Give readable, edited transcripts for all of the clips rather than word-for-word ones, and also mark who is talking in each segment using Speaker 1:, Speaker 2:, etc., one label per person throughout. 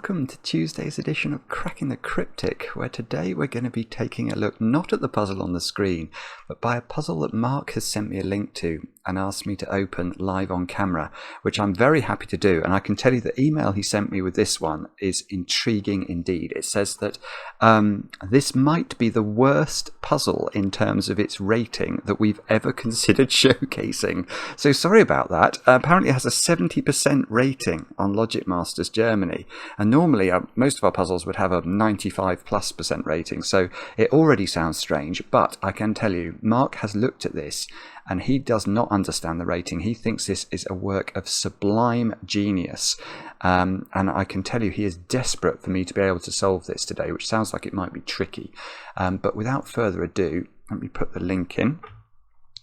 Speaker 1: welcome to Tuesday's edition of Cracking the Cryptic, where today we're going to be taking a look not at the puzzle on the screen, but by a puzzle that Mark has sent me a link to and asked me to open live on camera, which I'm very happy to do. And I can tell you the email he sent me with this one is intriguing indeed. It says that this might be the worst puzzle in terms of its rating that we've ever considered showcasing. So sorry about that. Apparently it has a 70% rating on Logic Masters Germany, and normally most of our puzzles would have a 95+% rating, so it already sounds strange. But I can tell you, Mark has looked at this and he does not understand the rating. He thinks this is a work of sublime genius, and I can tell you he is desperate for me to be able to solve this today, which sounds like it might be tricky. But without further ado, let me put the link in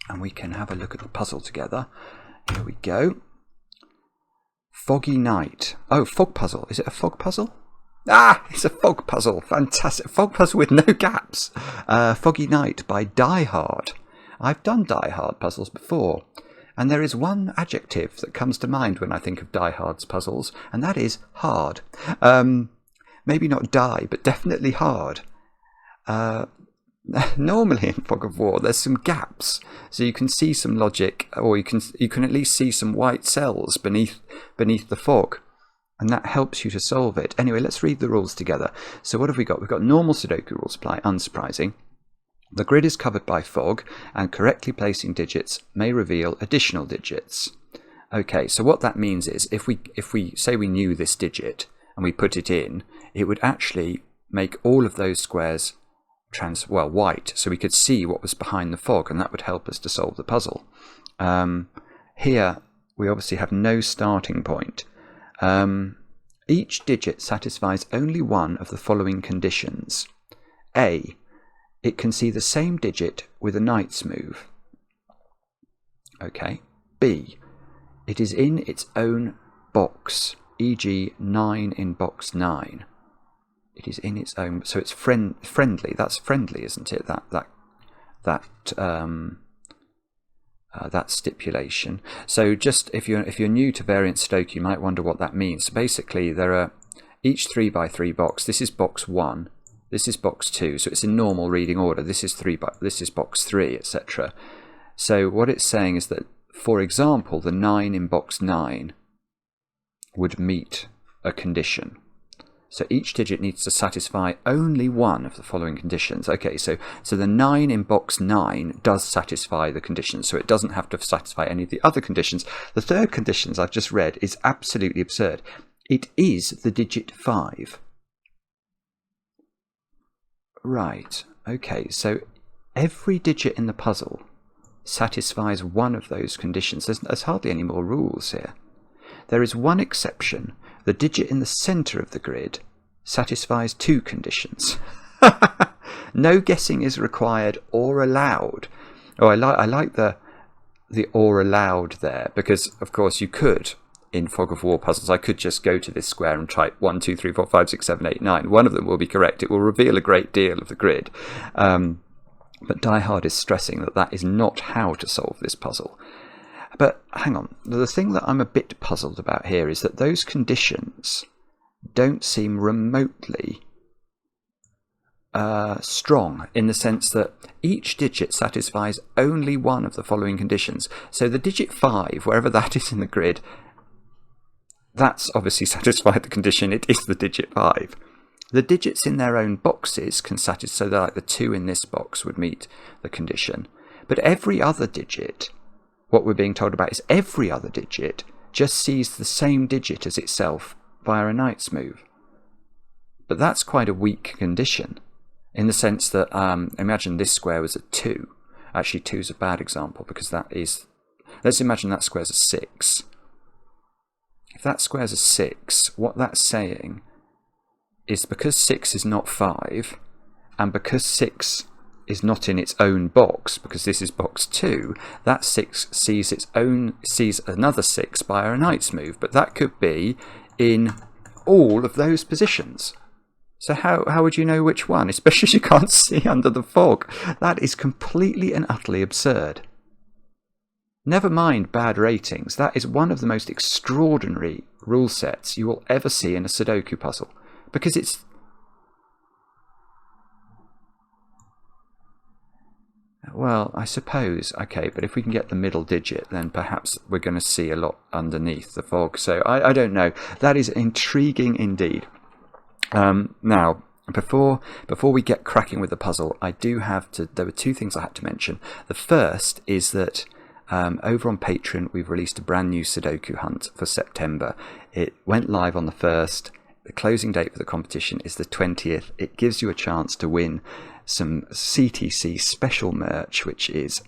Speaker 1: and we can have a look at the puzzle together. Here we go. Foggy Knight. Oh, fog puzzle. Is it a fog puzzle? Ah, it's a fog puzzle. Fantastic. Fog puzzle with no gaps. Foggy Knight by Die Hard. I've done Die Hard puzzles before, and there is one adjective that comes to mind when I think of Die Hard's puzzles, and that is hard. Maybe not die, but definitely hard. Normally in Fog of War there's some gaps, so you can see some logic, or you can at least see some white cells beneath the fog, and that helps you to solve it. Anyway, let's read the rules together. So what have we got? We've got normal Sudoku rules apply, unsurprising. The grid is covered by fog, and correctly placing digits may reveal additional digits. Okay, so what that means is if we say we knew this digit and we put it in, it would actually make all of those squares white, so we could see what was behind the fog, and that would help us to solve the puzzle. Here we obviously have no starting point. Each digit satisfies only one of the following conditions. A, it can see the same digit with a knight's move. Okay. B, it is in its own box, e.g. 9 in box 9. It is in its own, so it's friendly. That's friendly, isn't it? That stipulation. So just if you're new to variant Sudoku, you might wonder what that means. So basically, there are each 3x3 box. This is box 1. This is box 2. So it's in normal reading order. This is this is box 3, etc. So what it's saying is that, for example, the 9 in box 9 would meet a condition. So each digit needs to satisfy only one of the following conditions. Okay, so the 9 in box 9 does satisfy the conditions, so it doesn't have to satisfy any of the other conditions. The third condition I've just read is absolutely absurd. It is the digit 5. Right, okay, so every digit in the puzzle satisfies one of those conditions. There's hardly any more rules here. There is one exception. The digit in the centre of the grid satisfies 2 conditions. No guessing is required or allowed. Oh, I like the or allowed there, because of course you could, in Fog of War puzzles, I could just go to this square and type 1, 2, 3, 4, 5, 6, 7, 8, 9. One of them will be correct. It will reveal a great deal of the grid. But Die Hard is stressing that that is not how to solve this puzzle. But hang on, the thing that I'm a bit puzzled about here is that those conditions don't seem remotely strong, in the sense that each digit satisfies only one of the following conditions. So the digit 5, wherever that is in the grid, that's obviously satisfied the condition. It is the digit 5. The digits in their own boxes can satisfy, so that like the 2 in this box would meet the condition. But every other digit, what we're being told about is every other digit just sees the same digit as itself via a knight's move. But that's quite a weak condition, in the sense that, imagine this square was a 2. Actually, 2 is a bad example, because that is, let's imagine that square's a 6. If that square's a 6, what that's saying is, because 6 is not 5, and because 6 is not in its own box, because this is box 2, that 6 sees another 6 by a knight's move, but that could be in all of those positions. So how would you know which one, especially as you can't see under the fog? That is completely and utterly absurd. Never mind bad ratings, that is one of the most extraordinary rule sets you will ever see in a Sudoku puzzle, because it's... Well, I suppose, okay, but if we can get the middle digit, then perhaps we're going to see a lot underneath the fog. So I don't know. That is intriguing indeed. Now, before we get cracking with the puzzle, I do have to... There were two things I had to mention. The first is that over on Patreon, we've released a brand new Sudoku hunt for September. It went live on the 1st. The closing date for the competition is the 20th. It gives you a chance to win some CTC special merch, which is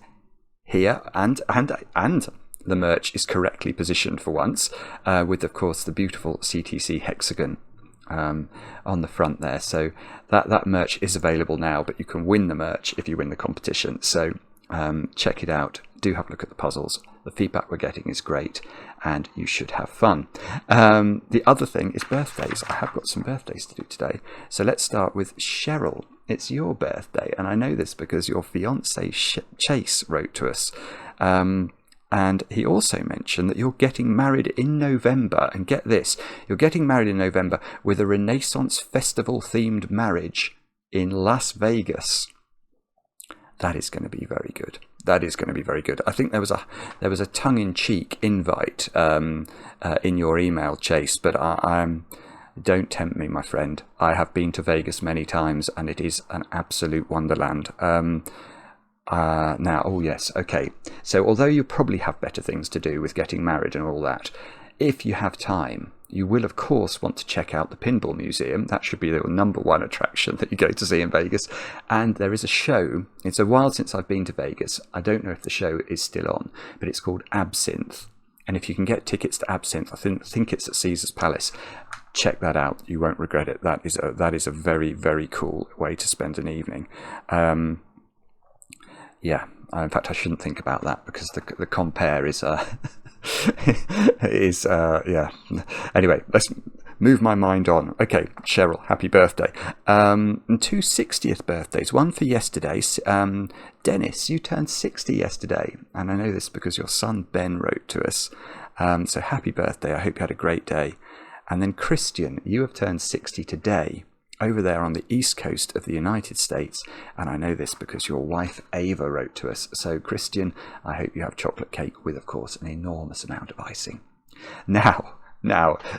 Speaker 1: here, and the merch is correctly positioned for once, with of course the beautiful CTC hexagon on the front there. So that merch is available now, but you can win the merch if you win the competition. So check it out. Do have a look at the puzzles. The feedback we're getting is great, and you should have fun. The other thing is birthdays. I have got some birthdays to do today. So let's start with Cheryl. It's your birthday, and I know this because your fiance Chase wrote to us. And he also mentioned that you're getting married in November. And get this, you're getting married in November with a Renaissance Festival themed marriage in Las Vegas. That is going to be very good. That is going to be very good. I think there was a tongue-in-cheek invite in your email, Chase, but don't tempt me, my friend. I have been to Vegas many times, and it is an absolute wonderland. Now, oh yes, okay. So although you probably have better things to do with getting married and all that, if you have time, you will of course want to check out the Pinball Museum. That should be the #1 attraction that you go to see in Vegas. And there is a show. It's a while since I've been to Vegas. I don't know if the show is still on, but it's called Absinthe. And if you can get tickets to Absinthe, I think it's at Caesar's Palace. Check that out. You won't regret it. That is a very, very cool way to spend an evening. Yeah. In fact, I shouldn't think about that because the compare is yeah. Anyway, let's move my mind on. Okay, Cheryl, happy birthday. And 2 60th birthdays. One for yesterday. Dennis, you turned 60 yesterday, and I know this because your son Ben wrote to us. So happy birthday. I hope you had a great day. And then Christian, you have turned 60 today, over there on the east coast of the United States, and I know this because your wife Ava wrote to us. So Christian, I hope you have chocolate cake with, of course, an enormous amount of icing. Now,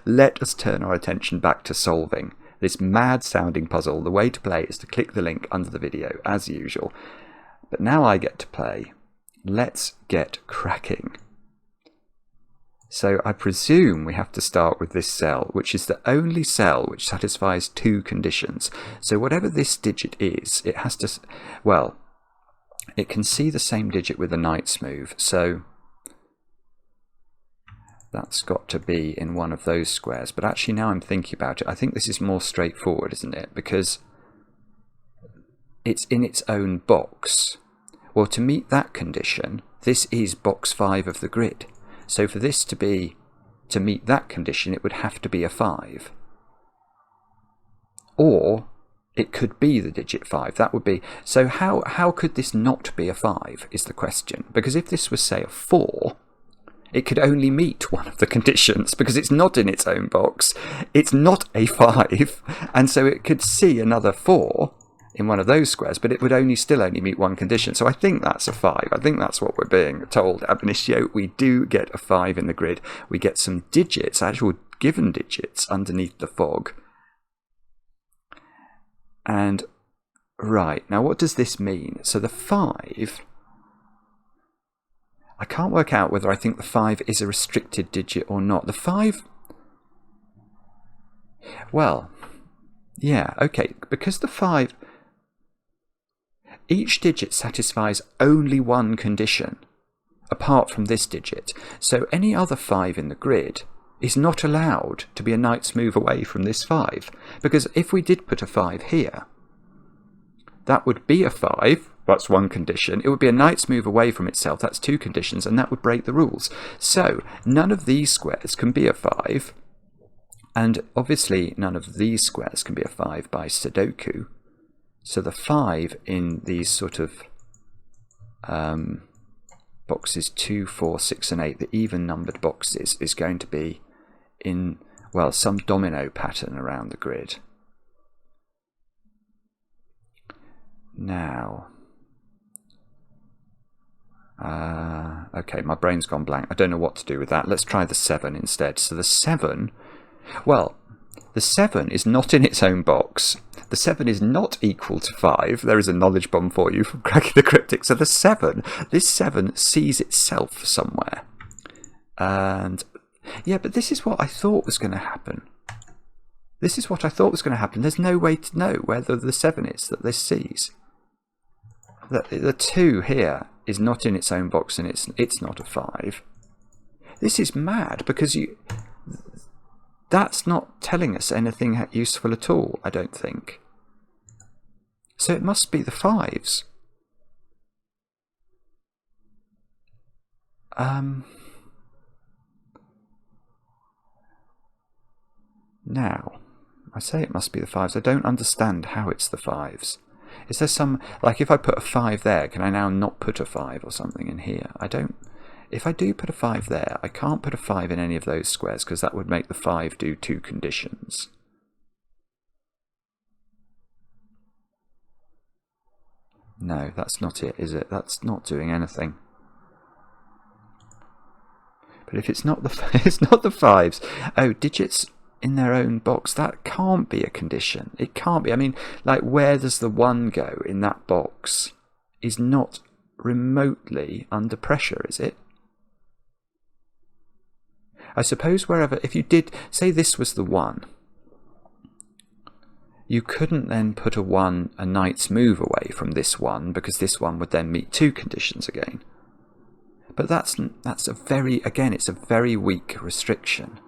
Speaker 1: let us turn our attention back to solving this mad-sounding puzzle. The way to play is to click the link under the video, as usual. But now I get to play. Let's get cracking. So I presume we have to start with this cell, which is the only cell which satisfies 2 conditions. So whatever this digit is, it has to... Well, it can see the same digit with a knight's move. So that's got to be in one of those squares. But actually, now I'm thinking about it, I think this is more straightforward, isn't it? Because it's in its own box. Well, to meet that condition, this is box 5 of the grid. So for this to meet that condition, it would have to be a 5. Or it could be the digit 5. That would be... So how could this not be a 5 is the question. Because if this was, say, a 4, it could only meet one of the conditions because it's not in its own box. It's not a 5. And so it could see another 4 in one of those squares, but it would still only meet one condition. So I think that's a 5. I think that's what we're being told. Ab initio, we do get a 5 in the grid. We get some digits, actual given digits, underneath the fog. And, right, now what does this mean? So the 5... I can't work out whether I think the 5 is a restricted digit or not. The 5... Well, yeah, okay, because the 5... Each digit satisfies only one condition, apart from this digit. So any other 5 in the grid is not allowed to be a knight's move away from this 5. Because if we did put a 5 here, that would be a 5, that's one condition. It would be a knight's move away from itself, that's 2 conditions, and that would break the rules. So none of these squares can be a 5, and obviously none of these squares can be a 5 by Sudoku. So the 5 in these sort of boxes 2, 4, 6 and 8, the even numbered boxes, is going to be in, well, some domino pattern around the grid. Now, okay, my brain's gone blank. I don't know what to do with that. Let's try the 7 instead. So the 7, well, the 7 is not in its own box. The 7 is not equal to 5. There is a knowledge bomb for you from Cracking the Cryptic. So the 7, this 7 sees itself somewhere. And yeah, but this is what I thought was going to happen. This is what I thought was going to happen. There's no way to know whether the 7 is that this sees. The 2 here is not in its own box, and it's not a 5. This is mad, because that's not telling us anything useful at all, I don't think. So it must be the 5s. Now, I say it must be the 5s. I don't understand how it's the 5s. Is there some, like if I put a 5 there, can I now not put a 5 or something in here? I don't. If I do put a 5 there, I can't put a 5 in any of those squares because that would make the 5 do 2 conditions. No, that's not it, is it? That's not doing anything. But if it's not it's not the 5s. Oh, digits in their own box, that can't be a condition. It can't be. I mean, like, where does the 1 go in that box is not remotely under pressure, is it? I suppose wherever, if you did, say this was the 1, you couldn't then put a knight's move away from this 1, because this 1 would then meet 2 conditions again. But that's a very, again, it's a very weak restriction.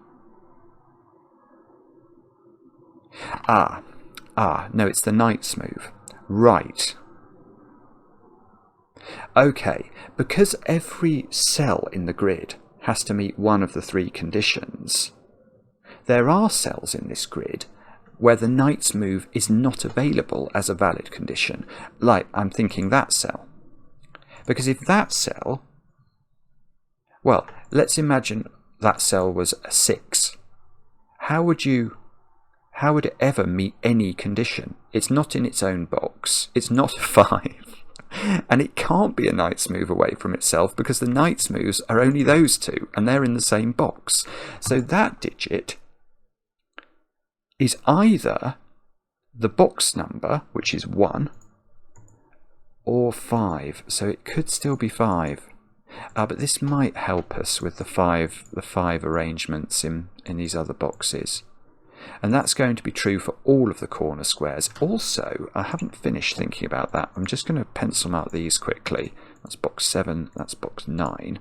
Speaker 1: No, it's the knight's move. Right. Okay, because every cell in the grid has to meet one of the 3 conditions, there are cells in this grid where the knight's move is not available as a valid condition. Like, I'm thinking that cell. Because if that cell, well, let's imagine that cell was a 6. How would it ever meet any condition? It's not in its own box. It's not a 5. And it can't be a knight's move away from itself because the knight's moves are only those 2 and they're in the same box. So that digit is either the box number, which is 1, or 5. So it could still be 5. But this might help us with the 5 arrangements in these other boxes. And that's going to be true for all of the corner squares. Also, I haven't finished thinking about that. I'm just going to pencil mark these quickly. That's box 7, that's box 9.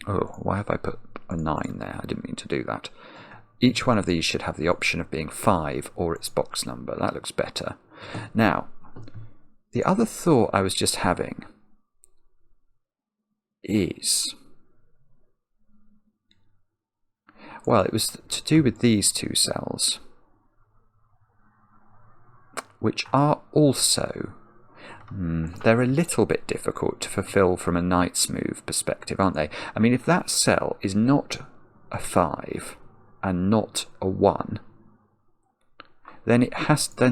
Speaker 1: Oh, why have I put a 9 there? I didn't mean to do that. Each one of these should have the option of being 5 or its box number. That looks better. Now, the other thought I was just having is, well, it was to do with these 2 cells, which are also, they're a little bit difficult to fulfill from a knight's move perspective, aren't they? I mean, if that cell is not a 5 and not a 1, then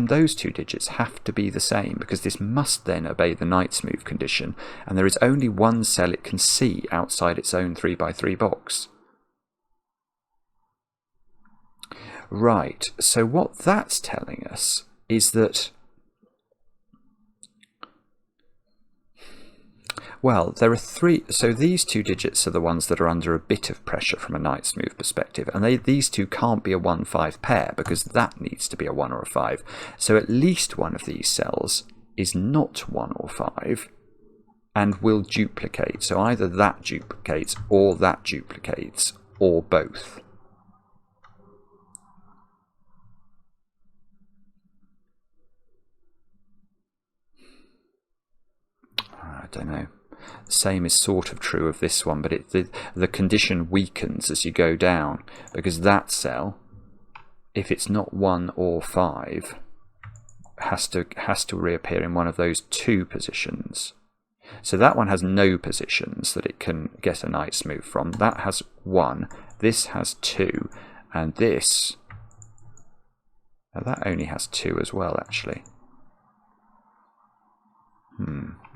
Speaker 1: those 2 digits have to be the same, because this must then obey the knight's move condition, and there is only one cell it can see outside its own 3x3 box. Right, so what that's telling us is that, well, there are 3, so these 2 digits are the ones that are under a bit of pressure from a knight's move perspective, and these 2 can't be a 1-5 pair because that needs to be a 1 or a 5. So at least one of these cells is not 1 or 5 and will duplicate. So either that duplicates or that duplicates, or both. I don't know. The same is sort of true of this one, but the condition weakens as you go down, because that cell, if it's not 1 or 5, has to reappear in one of those 2 positions. So that one has no positions that it can get a knight's move from. That has 1, this has 2, And this, now that only has 2 as well, actually.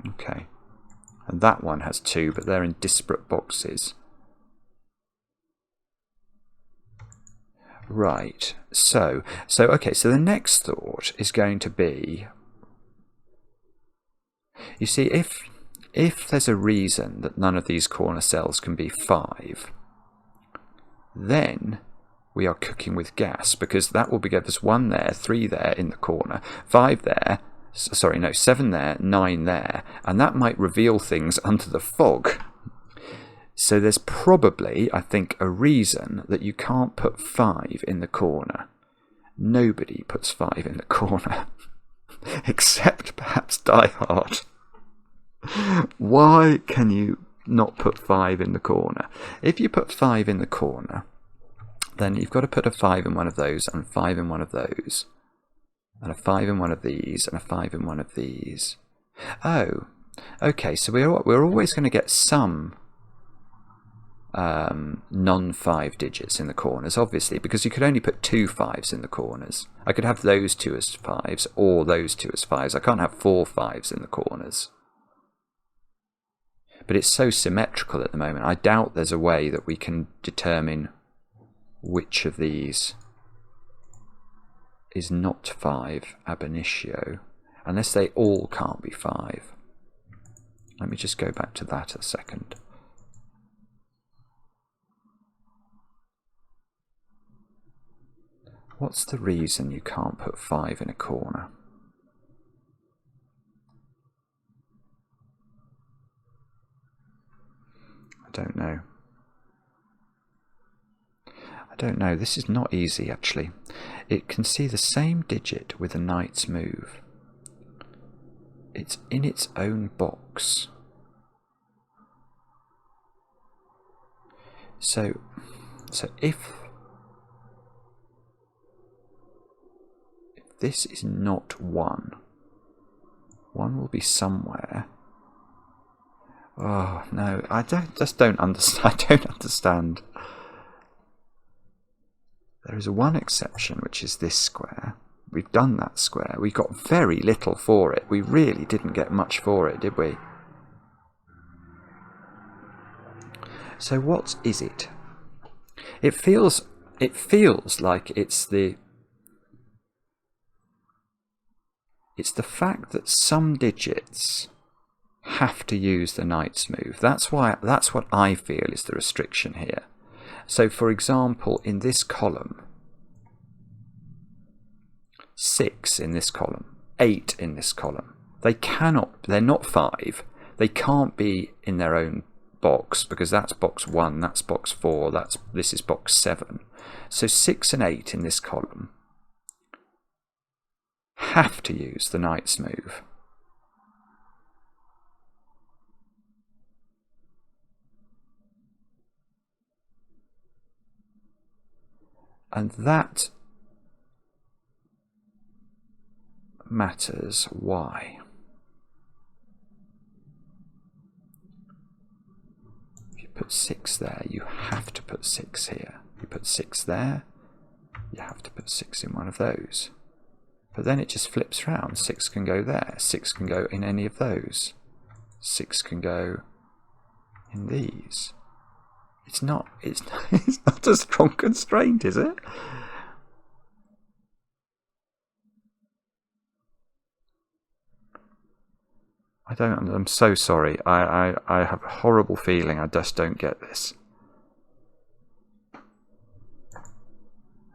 Speaker 1: Okay. And that one has 2, but they're in disparate boxes. Right. So okay, so the next thought is going to be, you see, if there's a reason that none of these corner cells can be 5, then we are cooking with gas, because that will be, there's 1 there, 3 there in the corner, 5 there, sorry, no, 7 there, 9 there, and that might reveal things under the fog. So there's probably, I think, a reason that you can't put 5 in the corner. Nobody puts 5 in the corner, except perhaps Die Hard. Why can you not put 5 in the corner? If you put 5 in the corner, then you've got to put a 5 in one of those, and 5 in one of those, and a 5 in one of these, and a 5 in one of these. Oh, okay, so we're always going to get some non-5 digits in the corners, obviously, because you could only put 2 5s in the corners. I could have those 2 as 5s, or those 2 as 5s. I can't have 4 5s in the corners. But it's so symmetrical at the moment, I doubt there's a way that we can determine which of these is not 5 ab initio, unless they all can't be 5. Let me just go back to that a second. What's the reason you can't put 5 in a corner? I don't know. I don't know. This is not easy, actually. It can see the same digit with a knight's move. It's in its own box. So if this is not 1, 1 will be somewhere. Oh no, I don't understand. I don't understand. There is one exception, which is this square. We've done that square. We got very little for it. We really didn't get much for it, did we? So what is it? It feels like it's the fact that some digits have to use the knight's move. That's what I feel is the restriction here. So for example, in this column, 6 in this column, 8 in this column, they're not 5. They can't be in their own box, because that's box 1, that's box 4, this is box 7. So 6 and 8 in this column have to use the knight's move. And that matters. Why? If you put 6 there, you have to put 6 here. You put 6 there, you have to put 6 in one of those. But then it just flips round. 6 can go there, 6 can go in any of those, 6 can go in these. It's not a strong constraint, is it? I'm so sorry. I have a horrible feeling I just don't get this.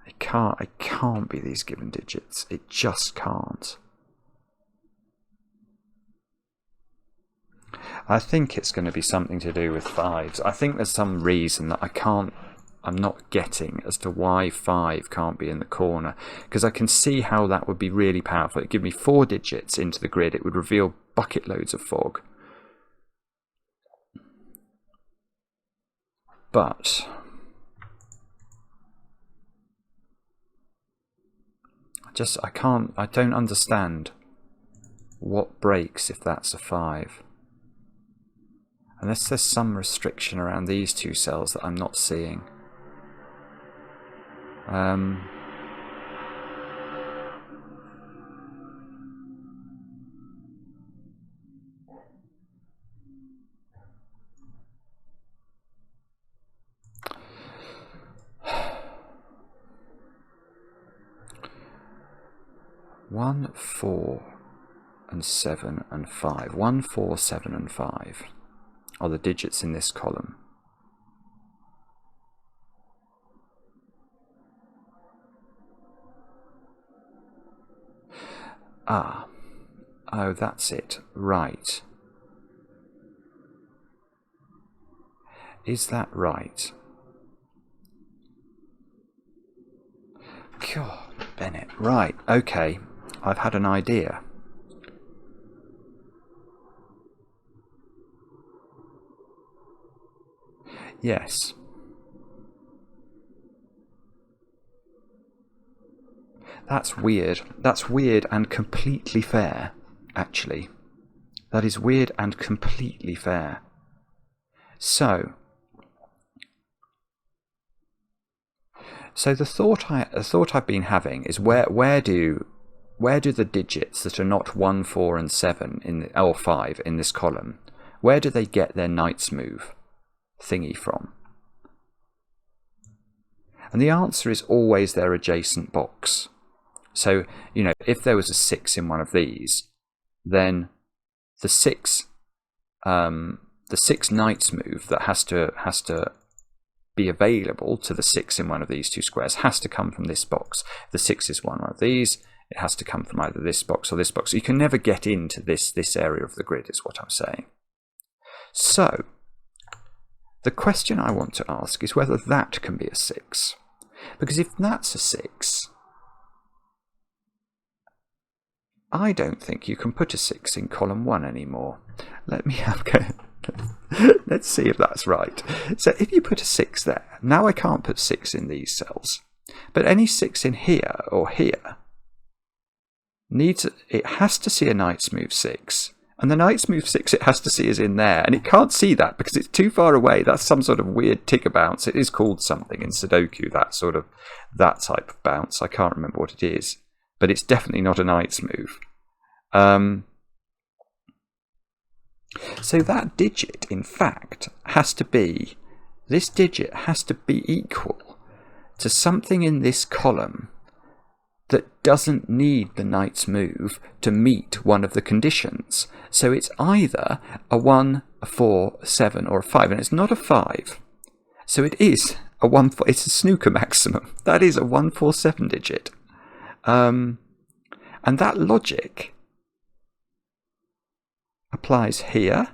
Speaker 1: It can't be these given digits. It just can't. I think it's going to be something to do with 5s. I think there's some reason that I'm not getting as to why 5 can't be in the corner, because I can see how that would be really powerful. It'd give me 4 digits into the grid. It would reveal bucket loads of fog. But I don't understand what breaks if that's a 5. Unless there's some restriction around these 2 cells that I'm not seeing. One, 4, and 7 and 5. 1, 4, 7 and 5 are the digits in this column. Ah, oh, that's it. Right. Is that right? God, Bennett. Right, okay. I've had an idea. Yes. That's weird. That's weird and completely fair, actually. That is weird and completely fair. So the thought I've been having is where do the digits that are not 1, 4, and 7 or 5 in this column, where do they get their knight's move thingy from? And the answer is always their adjacent box. So, you know, if there was a 6 in one of these, then the 6 knight's move that has to be available to the 6 in one of these two squares has to come from this box. If the 6 is one of these, it has to come from either this box or this box. So you can never get into this area of the grid, is what I'm saying. So the question I want to ask is whether that can be a 6. Because if that's a 6, I don't think you can put a 6 in column 1 anymore. Let me have a go. Let's see if that's right. So if you put a 6 there, now I can't put 6 in these cells. But any 6 in here or here it has to see a knight's move 6. And the knight's move 6 it has to see is in there. And it can't see that because it's too far away. That's some sort of weird ticker bounce. It is called something in sudoku, that type of bounce. I can't remember what it is. But it's definitely not a knight's move. So that digit, in fact, this digit has to be equal to something in this column that doesn't need the knight's move to meet one of the conditions. So it's either a 1, a 4, a 7, or a 5, and it's not a 5. So it is a 1, 4, it's a snooker maximum. That is a 1, 4, 7 digit. And that logic applies here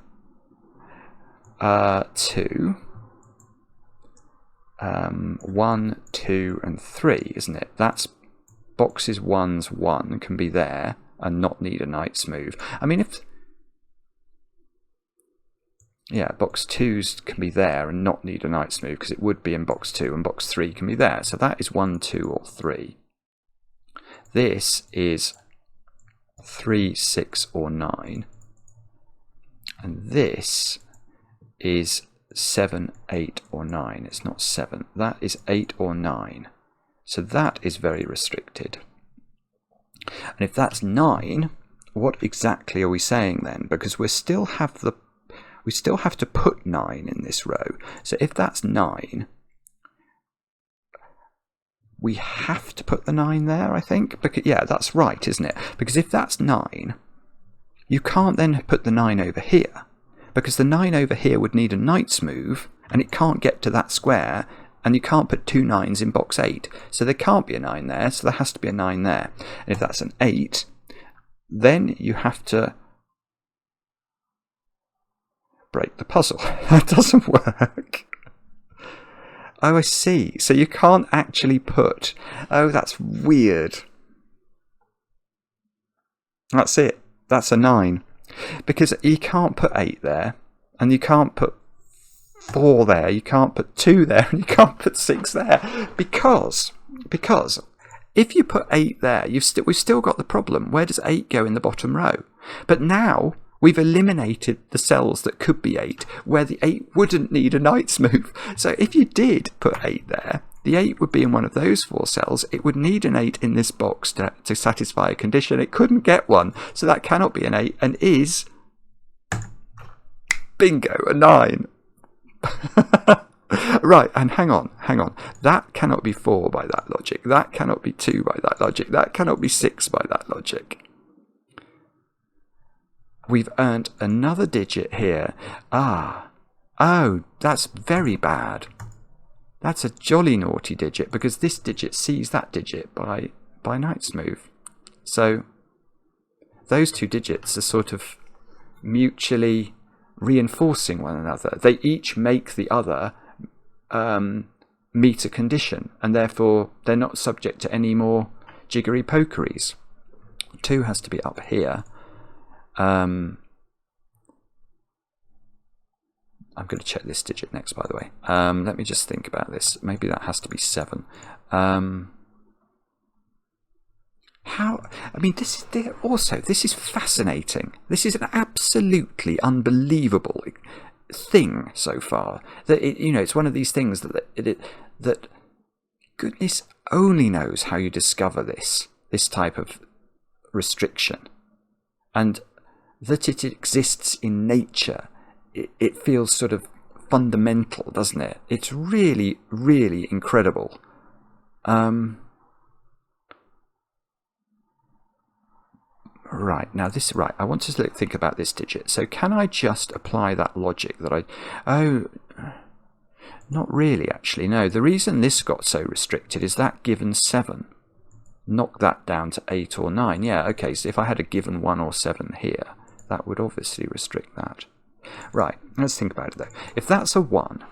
Speaker 1: to 1, 2, and 3, isn't it? That's boxes 1's 1 can be there and not need a knight's move. I mean, box 2's can be there and not need a knight's move because it would be in box 2, and box 3 can be there. So that is 1, 2, or 3. This is 3, 6, or 9. And this is 7, 8, or 9. It's not 7. That is 8 or 9. So that is very restricted. And if that's 9, what exactly are we saying then? Because we still have to put 9 in this row. So if that's 9, we have to put the 9 there, I think. Because, yeah, that's right, isn't it? Because if that's 9, you can't then put the 9 over here. Because the 9 over here would need a knight's move, and it can't get to that square, and you can't put 2 9s in box 8. So there can't be a 9 there, so there has to be a 9 there. And if that's an 8, then you have to break the puzzle. That doesn't work. Oh, I see. So you can't actually put... Oh, that's weird. That's it. That's a 9. Because you can't put 8 there, and you can't put 4 there, you can't put 2 there, and you can't put 6 there. Because if you put 8 there, we've still got the problem. Where does 8 go in the bottom row? But now we've eliminated the cells that could be 8, where the 8 wouldn't need a knight's move. So if you did put 8 there, the 8 would be in one of those 4 cells. It would need an 8 in this box to satisfy a condition. It couldn't get one, so that cannot be an 8, and is, bingo, a 9. Right, and hang on. That cannot be 4 by that logic. That cannot be 2 by that logic. That cannot be 6 by that logic. We've earned another digit here. Oh, that's very bad. That's a jolly naughty digit, because this digit sees that digit by Knight's move. So those 2 digits are sort of mutually reinforcing one another. They each make the other meet a condition, and therefore they're not subject to any more jiggery pokeries. 2 has to be up here. I'm going to check this digit next, by the way. Let me just think about this. Maybe that has to be 7. This is fascinating. This is an absolutely unbelievable thing so far. That it's one of these things that goodness only knows how you discover this type of restriction, and that it exists in nature. It feels sort of fundamental, doesn't it? It's really, really incredible. Right, now I want to think about this digit. So can I just apply that logic that not really, actually. No, the reason this got so restricted is that given 7. Knock that down to 8 or 9. Yeah, okay, so if I had a given 1 or 7 here, that would obviously restrict that. Right, let's think about it though. If that's a 1,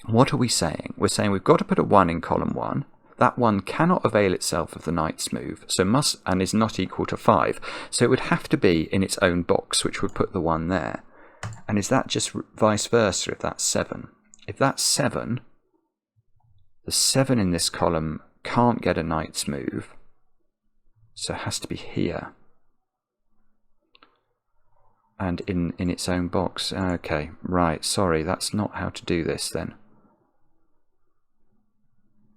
Speaker 1: what are we saying? We're saying we've got to put a 1 in column 1. That 1 cannot avail itself of the Knight's move, so must and is not equal to 5. So it would have to be in its own box, which would put the 1 there. And is that just vice versa if that's 7? If that's 7, the 7 in this column can't get a Knight's move, so it has to be here. And in its own box. Okay, right, sorry, that's not how to do this then.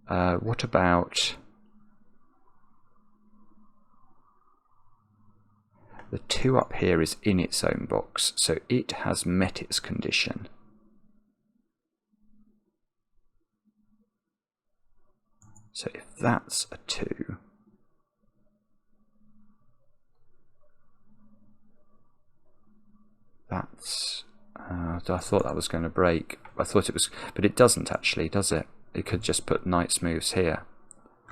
Speaker 1: What about the 2 up here is in its own box, so it has met its condition. So if that's a 2, that's I thought that was going to break. I thought it was, but it doesn't actually, does it? It could just put Knight's moves here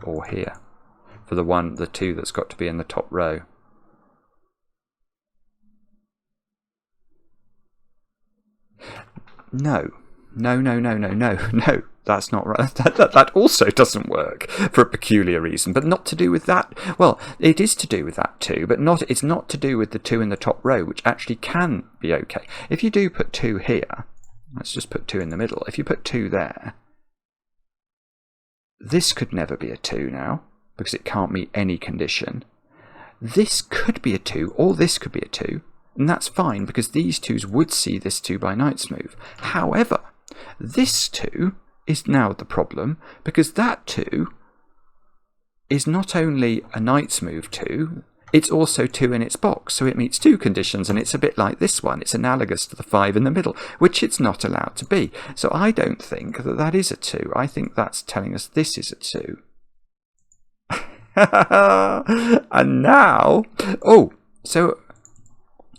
Speaker 1: or here for the 2 that's got to be in the top row. No, that's not right. That also doesn't work for a peculiar reason, but not to do with that. Well, it is to do with that too, but it's not to do with the 2 in the top row, which actually can be okay. If you do put 2 here, let's just put 2 in the middle. If you put 2 there, this could never be a 2 now, because it can't meet any condition. This could be a 2, or this could be a 2. And that's fine, because these 2s would see this 2 by Knight's move. However, this 2 is now the problem, because that 2 is not only a Knight's move 2, it's also 2 in its box, so it meets 2 conditions, and it's a bit like this one. It's analogous to the 5 in the middle, which it's not allowed to be. So I don't think that that is a 2. I think that's telling us this is a 2. And now...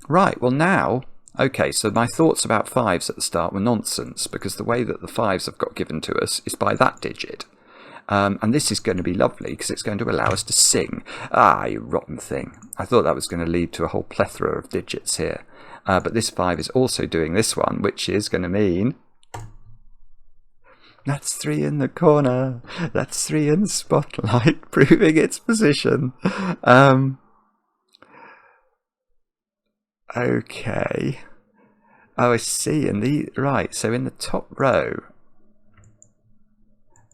Speaker 1: Right, well now, okay, so my thoughts about 5s at the start were nonsense, because the way that the 5s have got given to us is by that digit. And this is going to be lovely, because it's going to allow us to sing. Ah, you rotten thing. I thought that was going to lead to a whole plethora of digits here. But this 5 is also doing this one, which is going to mean... That's 3 in the corner. That's 3 in the spotlight, proving its position. Okay. Oh, I see. Right, so in the top row,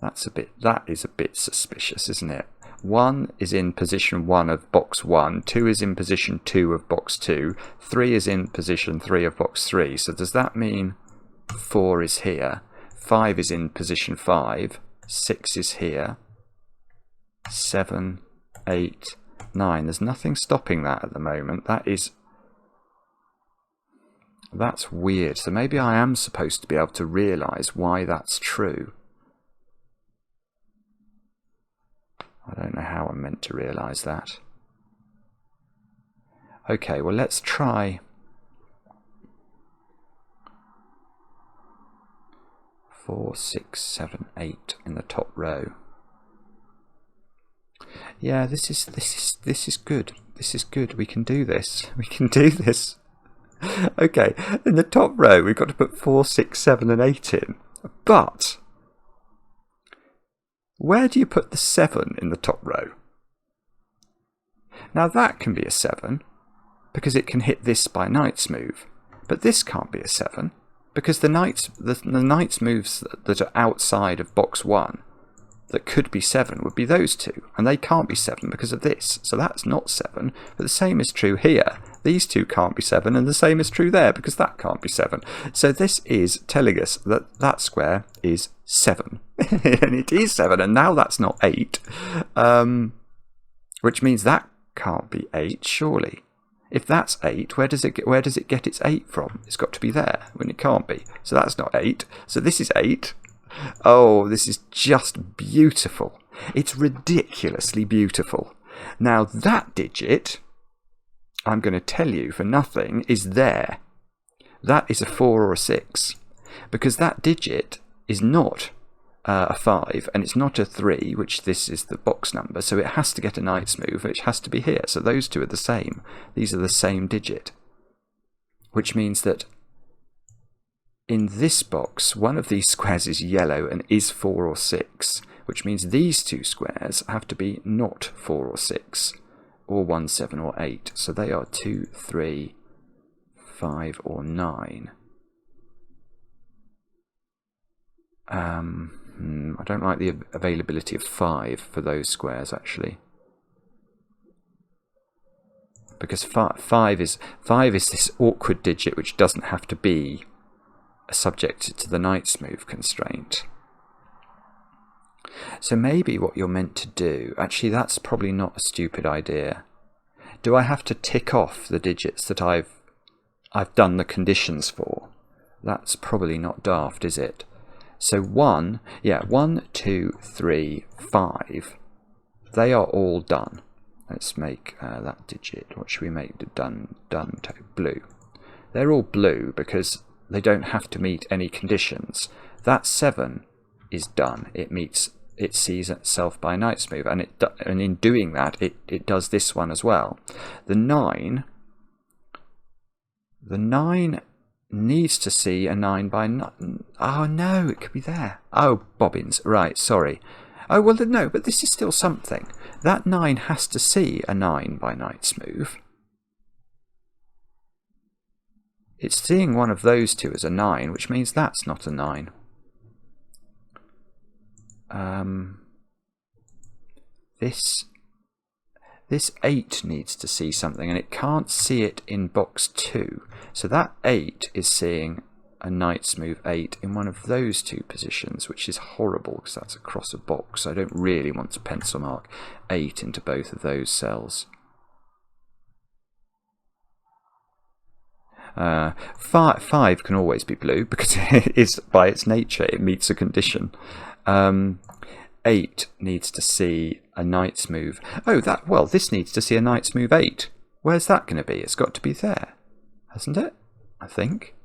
Speaker 1: that is a bit suspicious, isn't it? 1 is in position 1 of box 1, 2 is in position 2 of box 2, 3 is in position 3 of box 3. So does that mean 4 is here? 5 is in position 5. 6 is here, 7, 8, 9. There's nothing stopping that at the moment. That's weird. So maybe I am supposed to be able to realise why that's true. I don't know how I'm meant to realise that. Okay, well let's try 4, 6, 7, 8 in the top row. Yeah, this is good. This is good. We can do this. We can do this. Okay, in the top row we've got to put 4, 6, 7 and 8 in. But where do you put the 7 in the top row? Now that can be a 7 because it can hit this by knight's move. But this can't be a 7 because the knight's moves that are outside of box 1 that could be 7 would be those two, and they can't be 7 because of this, so that's not 7. But the same is true here. These two can't be 7, and the same is true there because that can't be 7. So this is telling us that that square is 7, and it is 7, and now that's not 8, which means that can't be 8 surely. If that's 8, where does it get its 8 from? It's got to be there when it can't be. So that's not 8. So this is 8. Oh, this is just beautiful. It's ridiculously beautiful. Now that digit, I'm going to tell you for nothing, is there. That is a 4 or a 6. Because that digit is not a 5 and it's not a 3, which this is the box number. So it has to get a knight's move, which has to be here. So those two are the same. These are the same digit. Which means that in this box, one of these squares is yellow and is 4 or 6, which means these two squares have to be not 4 or 6, or 1, 7 or 8. So they are 2, 3, 5 or 9. I don't like the availability of 5 for those squares actually. Because 5 is this awkward digit which doesn't have to be subjected to the knight's move constraint. So maybe what you're meant to do, actually that's probably not a stupid idea. Do I have to tick off the digits that I've done the conditions for? That's probably not daft, is it? So 1, 2, 3, 5, they are all done. Let's make that digit, what should we make the done to? Blue. They're all blue because they don't have to meet any conditions. That 7 is done. It sees itself by knight's move, and in doing that, it does this one as well. The 9 needs to see a 9 by. Oh no, it could be there. Oh bobbins, right? Sorry. Oh well, no, but this is still something. That 9 has to see a 9 by knight's move. It's seeing one of those two as a 9, which means that's not a 9. This 8 needs to see something, and it can't see it in box 2. So that 8 is seeing a knight's move 8 in one of those two positions, which is horrible because that's across a box. I don't really want to pencil mark 8 into both of those cells. 5 can always be blue because it is, by its nature, it meets a condition. 8 needs to see a knight's move. Oh, this needs to see a knight's move 8. Where's that going to be? It's got to be there, hasn't it? I think.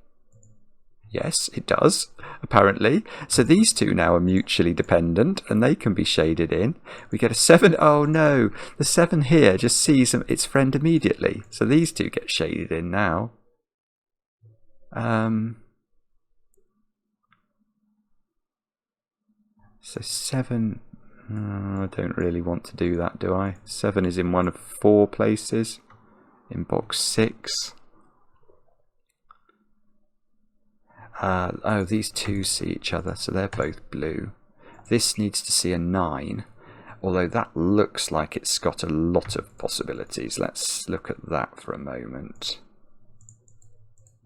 Speaker 1: Yes, it does, apparently. So these two now are mutually dependent, and they can be shaded in. We get a 7. Oh no, the 7 here just sees its friend immediately. So these two get shaded in now. So 7, I don't really want to do that, do I? 7 is in one of 4 places, in box 6. Oh, these two see each other, so they're both blue. This needs to see a 9, although that looks like it's got a lot of possibilities. Let's look at that for a moment.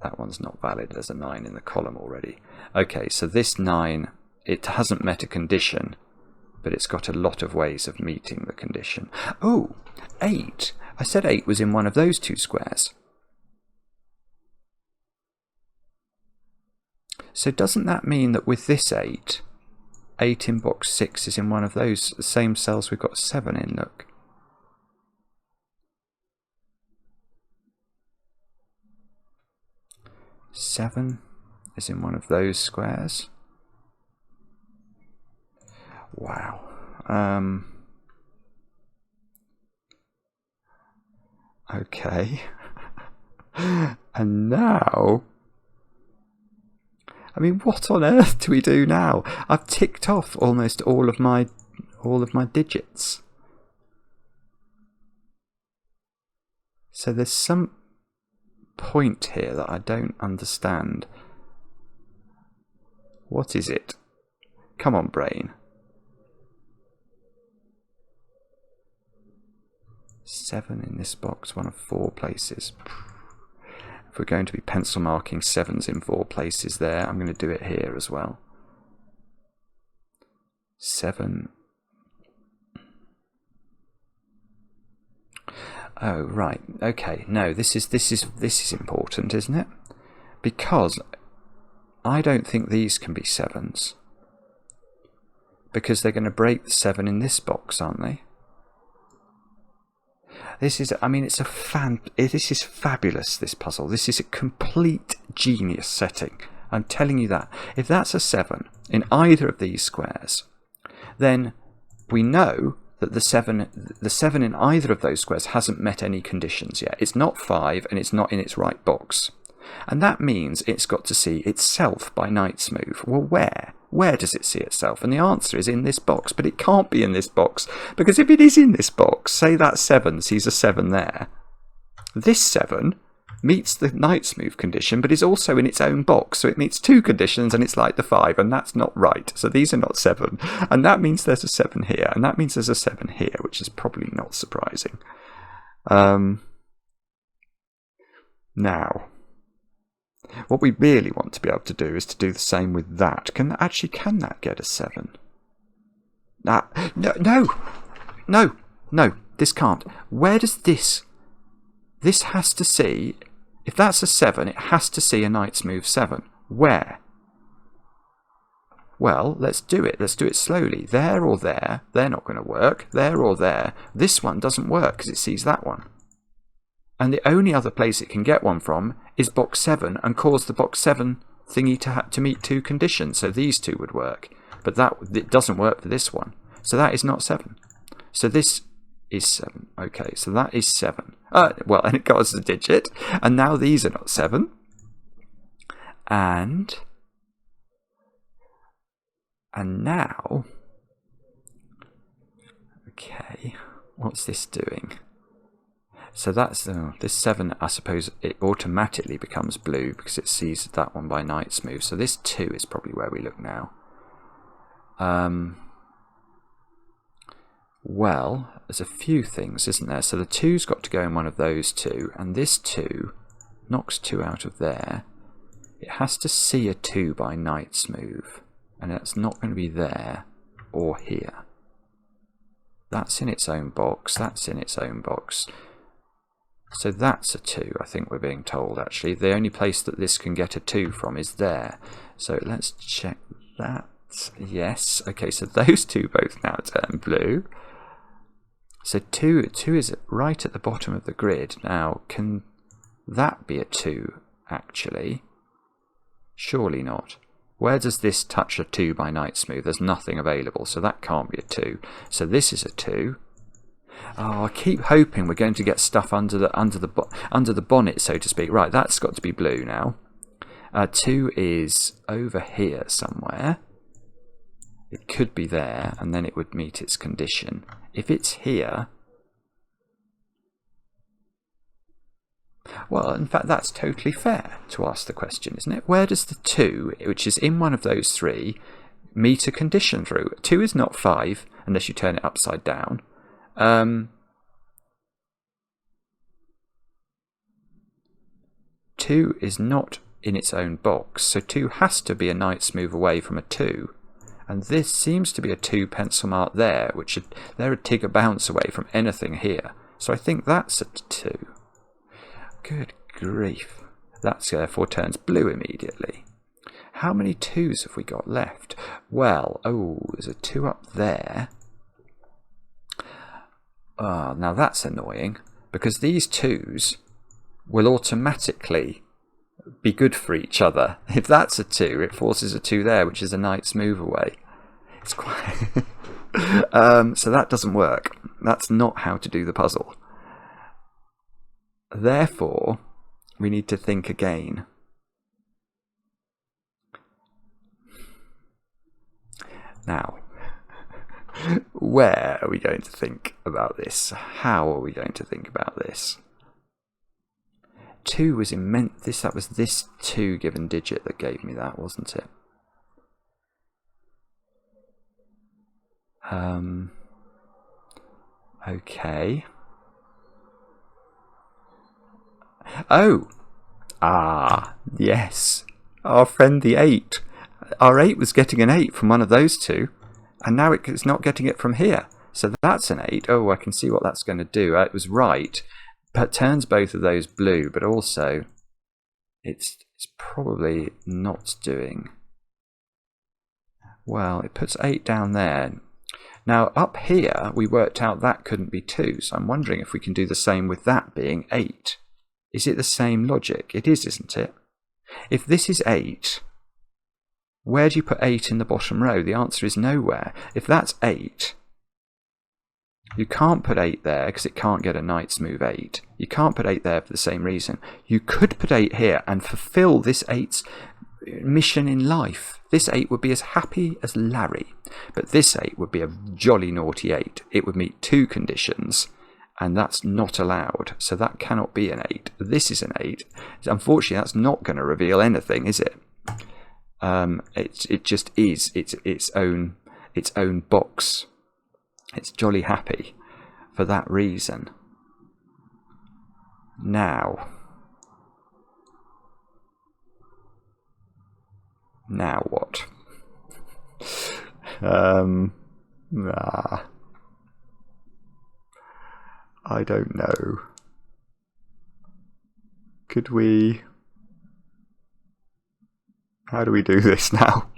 Speaker 1: That one's not valid, there's a 9 in the column already. Okay, so this 9, it hasn't met a condition, but it's got a lot of ways of meeting the condition. Oh, 8. I said 8 was in one of those two squares. So doesn't that mean that with this 8, 8 in box 6 is in one of those same cells we've got 7 in, look. Seven is in one of those squares. Wow. Okay. And now, I mean, what on earth do we do now? I've ticked off almost all of my digits. So there's some point here that I don't understand. What is it? Come on, brain. 7 in this box, one of 4 places. If we're going to be pencil marking 7s in 4 places there, I'm going to do it here as well. 7. Oh, right. Okay. No, this is important, isn't it? Because I don't think these can be 7s. Because they're going to break the 7 in this box, aren't they? This is, I mean, this is fabulous, this puzzle. This is a complete genius setting. I'm telling you that. If that's a 7 in either of these squares, then we know that the 7 in either of those squares hasn't met any conditions yet. It's not 5 and it's not in its right box. And that means it's got to see itself by Knight's move. Well, where? Where does it see itself? And the answer is in this box, but it can't be in this box, because if it is in this box, say that 7 sees a 7 there, this 7 meets the Knight's move condition, but is also in its own box, so it meets 2 conditions, and it's like the 5, and that's not right. So these are not 7, and that means there's a 7 here, and that means there's a 7 here, which is probably not surprising. Now, what we really want to be able to do is to do the same with that. Can that get a 7? No, this can't. Where does this? This has to see, if that's a 7, it has to see a Knight's move 7. Where? Well, let's do it. Let's do it slowly. There or there, they're not going to work. There or there. This one doesn't work because it sees that one. And the only other place it can get one from is box 7 and cause the box 7 thingy to meet 2 conditions. So these 2 would work. But it doesn't work for this one. So that is not 7. So this is 7. Okay, so that is 7. Well, and it got us a digit. And now these are not 7. And now, okay, what's this doing? So that's this 7, I suppose it automatically becomes blue because it sees that one by Knight's move. So this 2 is probably where we look now. Well, there's a few things, isn't there? So the 2's got to go in one of those 2, and this 2 knocks 2 out of there. It has to see a 2 by Knight's move, and that's not going to be there or here. That's in its own box, that's in its own box. So that's a 2, I think we're being told, actually. The only place that this can get a 2 from is there. So let's check that. Yes. Okay, so those 2 both now turn blue. So 2 is right at the bottom of the grid. Now, can that be a 2, actually? Surely not. Where does this touch a 2 by Knight's move? There's nothing available, so that can't be a 2. So this is a 2. Oh, I keep hoping we're going to get stuff under the bonnet, so to speak. Right, that's got to be blue now. 2 is over here somewhere. It could be there, and then it would meet its condition. If it's here, well, in fact, that's totally fair to ask the question, isn't it? Where does the 2, which is in one of those 3, meet a condition through? 2 is not 5 unless you turn it upside down. 2 is not in its own box, so 2 has to be a Knight's move away from a 2. And this seems to be a 2 pencil mark there, which they're a tig a bounce away from anything here. So I think that's a 2. Good grief. That therefore turns blue immediately. How many 2s have we got left? Well, oh, there's a 2 up there. Now that's annoying, because these 2s will automatically be good for each other. If that's a 2, it forces a 2 there, which is a knight's move away. It's quite... so that doesn't work. That's not how to do the puzzle. Therefore, we need to think again. Now, where are we going to think about this? How are we going to think about this? 2 was immense. That was this 2 given digit that gave me that, wasn't it? Okay. Oh! Yes. Our friend the 8. Our 8 was getting an 8 from one of those 2, and now it's not getting it from here. So that's an 8. Oh, I can see what that's going to do. It was right. But turns both of those blue, but also it's probably not doing... Well, it puts 8 down there. Now, up here, we worked out that couldn't be 2, so I'm wondering if we can do the same with that being 8. Is it the same logic? It is, isn't it? If this is 8, where do you put 8 in the bottom row? The answer is nowhere. If that's 8, you can't put 8 there because it can't get a knight's move 8. You can't put 8 there for the same reason. You could put 8 here and fulfill this 8's mission in life. This 8 would be as happy as Larry, but this 8 would be a jolly naughty 8. It would meet 2 conditions, and that's not allowed, so that cannot be an 8. This is an 8. Unfortunately, that's not going to reveal anything, is it? It just is its own box. It's jolly happy for that reason. Now what? I don't know. Could we... How do we do this now?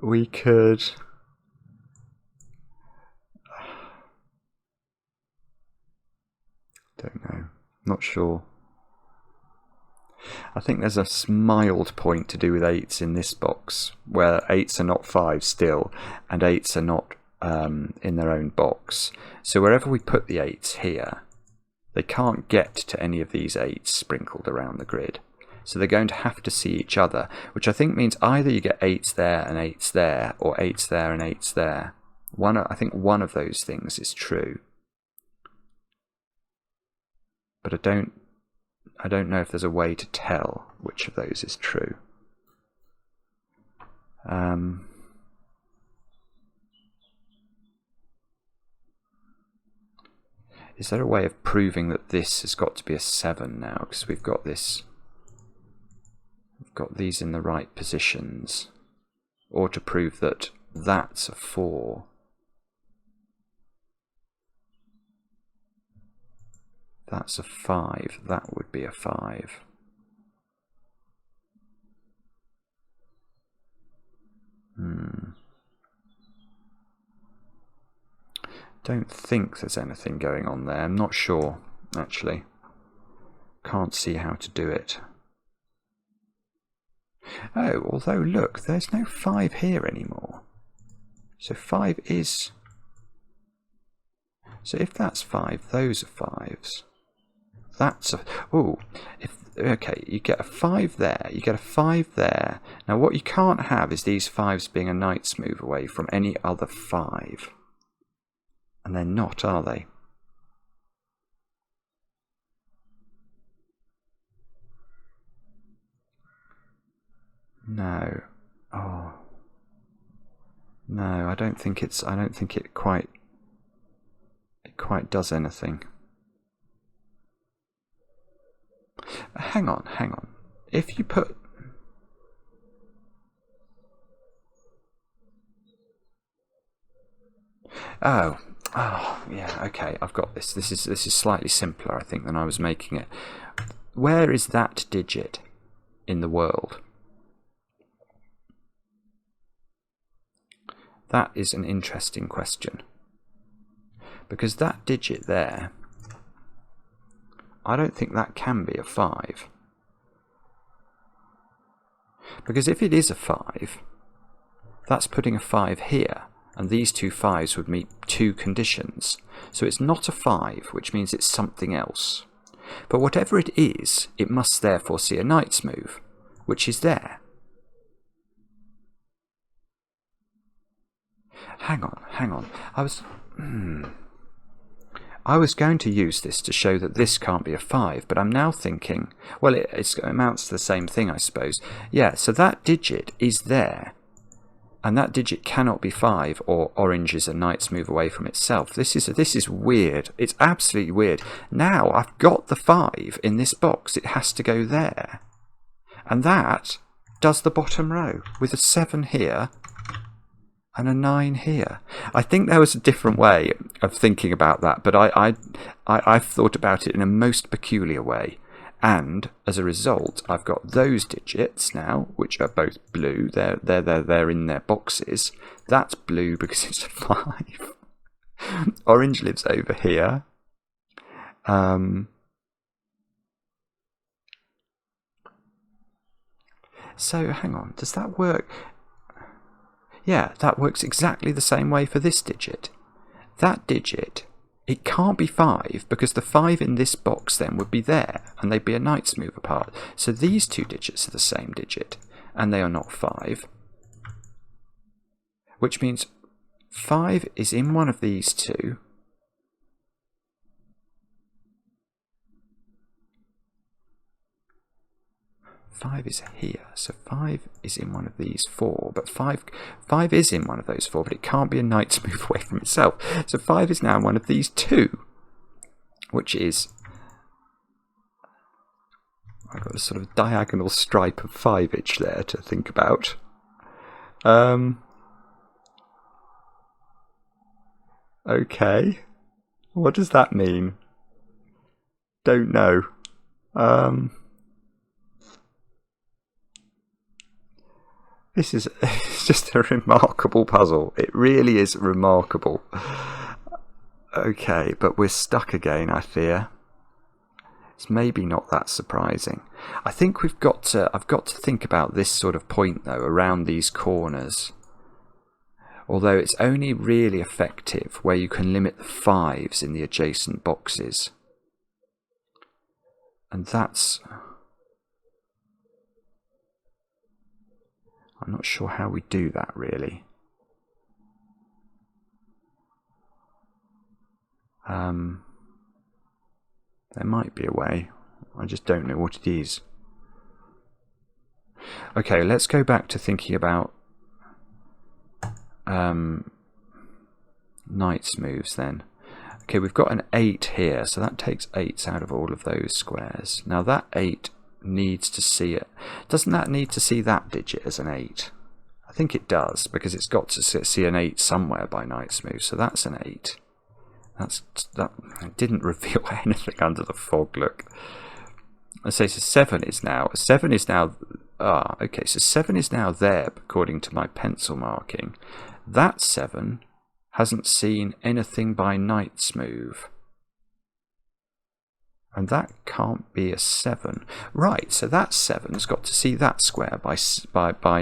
Speaker 1: We could... Don't know. Not sure. I think there's a mild point to do with 8s in this box, where 8s are not 5s still, and 8s are not in their own box. So wherever we put the 8s here, they can't get to any of these 8s sprinkled around the grid. So they're going to have to see each other, which I think means either you get 8s there and 8s there, or 8s there and 8s there. I think one of those things is true. But I don't know if there's a way to tell which of those is true. Is there a way of proving that this has got to be a 7 now? Because we've got this... We've got these in the right positions. Or to prove that that's a 4. That's a 5. That would be a 5. Don't think there's anything going on there. I'm not sure, actually. Can't see how to do it. Oh, although look, there's no 5 here anymore. So 5 is... So if that's 5, those are 5s. That's a... Oh, okay, you get a 5 there, you get a 5 there. Now what you can't have is these 5s being a knight's move away from any other 5. And they're not, are they? No. Oh. No, I don't think it quite does anything. Hang on. If you put... Oh, oh, yeah, okay, I've got this. This is slightly simpler, I think, than I was making it. Where is that digit in the world? That is an interesting question. Because that digit there, I don't think that can be a 5. Because if it is a 5, that's putting a 5 here, and these two 5s would meet two conditions. So it's not a 5, which means it's something else. But whatever it is, it must therefore see a knight's move, which is there. Hang on. I was going to use this to show that this can't be a 5, but I'm now thinking, well, it amounts to the same thing, I suppose. Yeah, so that digit is there, and that digit cannot be 5, or orange is a knight's move away from itself. This is weird. It's absolutely weird. Now I've got the 5 in this box. It has to go there. And that does the bottom row, with a 7 here and a 9 here. I think there was a different way of thinking about that, but I've thought about it in a most peculiar way. And as a result, I've got those digits now, which are both blue. They're in their boxes. That's blue because it's a 5. Orange lives over here. So hang on, does that work? Yeah, that works exactly the same way for this digit. That digit, it can't be 5 because the 5 in this box then would be there and they'd be a knight's move apart. So these two digits are the same digit and they are not 5. Which means 5 is in one of these two. Five is here, so 5 is in one of these 4, but 5 is in one of those 4, but it can't be a knight's move away from itself. So 5 is now in one of these 2, which is, I've got a sort of diagonal stripe of 5-inch there to think about. Okay, what does that mean? Don't know. This is just a remarkable puzzle. It really is remarkable. Okay, but we're stuck again, I fear. It's maybe not that surprising. I think I've got to think about this sort of point, though, around these corners. Although it's only really effective where you can limit the 5s in the adjacent boxes. And that's... I'm not sure how we do that, really. There might be a way. I just don't know what it is. Okay, let's go back to thinking about knight's moves then. Okay, we've got an 8 here, so that takes 8s out of all of those squares. Now that 8 needs to see it. Doesn't that need to see that digit as an 8? I think it does, because it's got to see an 8 somewhere by knight's move, so that's an 8. That didn't reveal anything under the fog, look. I say so 7 is now okay, so 7 is now there according to my pencil marking. That 7 hasn't seen anything by knight's move. And that can't be a 7. Right, so that 7's got to see that square by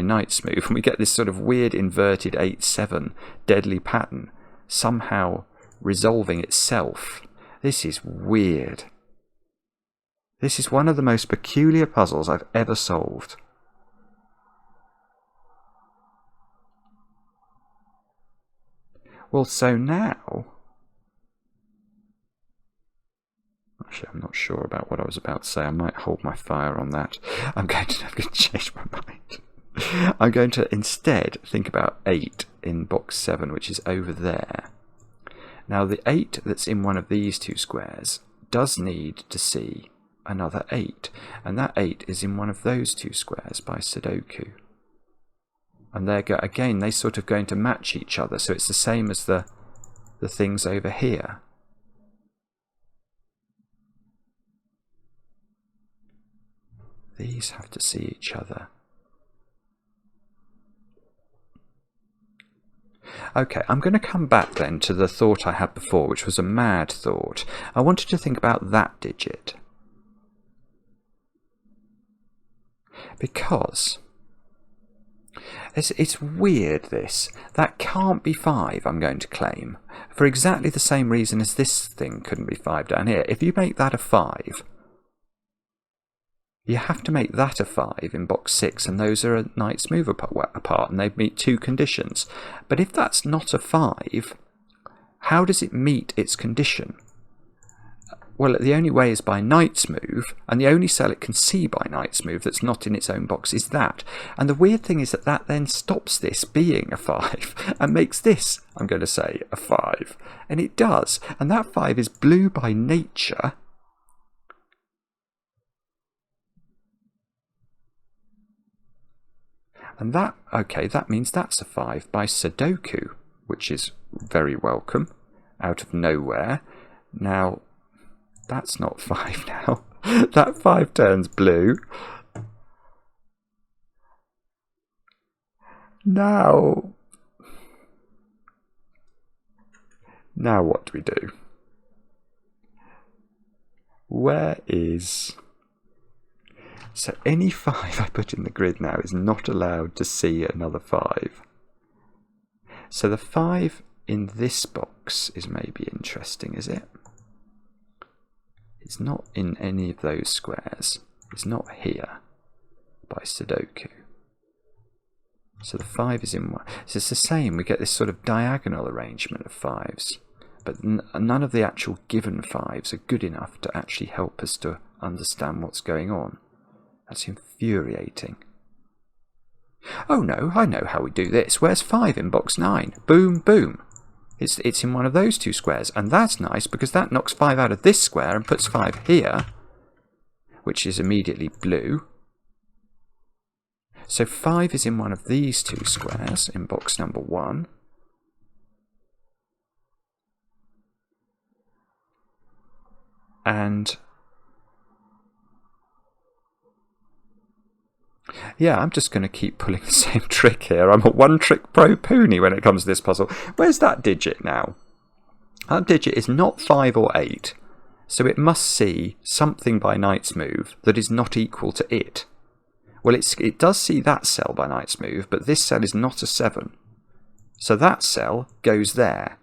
Speaker 1: knight's move. And we get this sort of weird inverted 8-7 deadly pattern somehow resolving itself. This is weird. This is one of the most peculiar puzzles I've ever solved. Well, so now... Actually, I'm not sure about what I was about to say. I might hold my fire on that. I'm going to change my mind. I'm going to instead think about 8 in box 7, which is over there. Now, the 8 that's in one of these two squares does need to see another 8. And that 8 is in one of those two squares by Sudoku. And again, they sort of going to match each other. So it's the same as the the things over here. These have to see each other. Okay, I'm going to come back then to the thought I had before, which was a mad thought. I wanted to think about that digit. Because it's weird, this. That can't be 5, I'm going to claim. For exactly the same reason as this thing couldn't be 5 down here. If you make that a 5, you have to make that a 5 in box 6, and those are a knight's move apart, and they meet 2 conditions. But if that's not a 5, how does it meet its condition? Well, the only way is by knight's move, and the only cell it can see by knight's move that's not in its own box is that. And the weird thing is that that then stops this being a 5 and makes this, I'm going to say, a 5. And it does. And that 5 is blue by nature. And that, okay, that means that's a 5 by sudoku, which is very welcome, out of nowhere. Now, that's not 5 now. That 5 turns blue. Now what do we do? Where is... So any 5 I put in the grid now is not allowed to see another 5. So the 5 in this box is maybe interesting, is it? It's not in any of those squares. It's not here by sudoku. So the 5 is in one. So it's the same. We get this sort of diagonal arrangement of 5s. But none of the actual given 5s are good enough to actually help us to understand what's going on. That's infuriating. Oh no, I know how we do this. Where's 5 in box 9? Boom, boom. It's in one of those 2 squares. And that's nice because that knocks 5 out of this square and puts 5 here, which is immediately blue. So 5 is in one of these 2 squares in box number 1. And yeah, I'm just going to keep pulling the same trick here. I'm a one-trick pro pony when it comes to this puzzle. Where's that digit now? That digit is not 5 or 8, so it must see something by knight's move that is not equal to it. Well, it does see that cell by knight's move, but this cell is not a 7. So that cell goes there,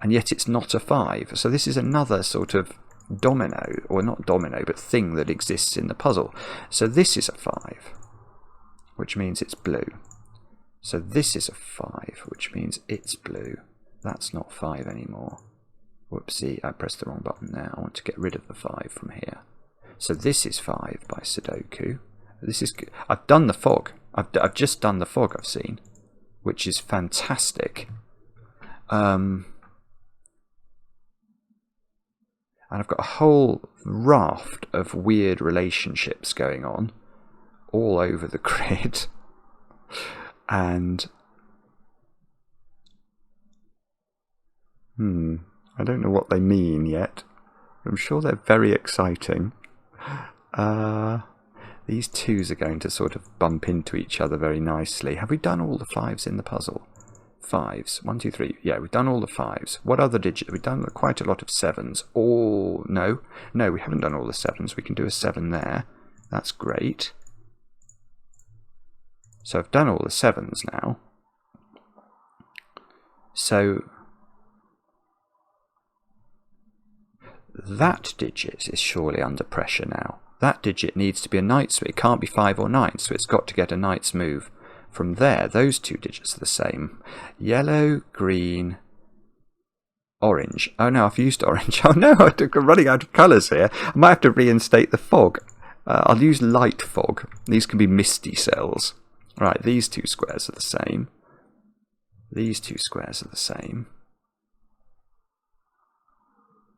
Speaker 1: and yet it's not a 5. So this is another sort of domino, or not domino, but thing that exists in the puzzle. So this is a 5, which means it's blue. So this is a 5, which means it's blue. That's not 5 anymore. Whoopsie, I pressed the wrong button there. I want to get rid of the 5 from here. So this is 5 by sudoku. This is. I've done the fog. I've just done the fog I've seen, which is fantastic. And I've got a whole raft of weird relationships going on all over the grid. And I don't know what they mean yet. I'm sure they're very exciting. These 2s are going to sort of bump into each other very nicely. Have we done all the 5s in the puzzle? 5s. 1, 2, 3. Yeah, we've done all the 5s. What other digit? We've done quite a lot of 7s. Oh, no. No, we haven't done all the 7s. We can do a 7 there. That's great. So I've done all the 7s now. So that digit is surely under pressure now. That digit needs to be a knight's move. It can't be 5 or 9, so it's got to get a knight's move from there. Those 2 digits are the same. Yellow, green, orange. Oh no, I've used orange. Oh no, I'm running out of colours here. I might have to reinstate the fog. I'll use light fog. These can be misty cells. Right, these 2 squares are the same. These 2 squares are the same.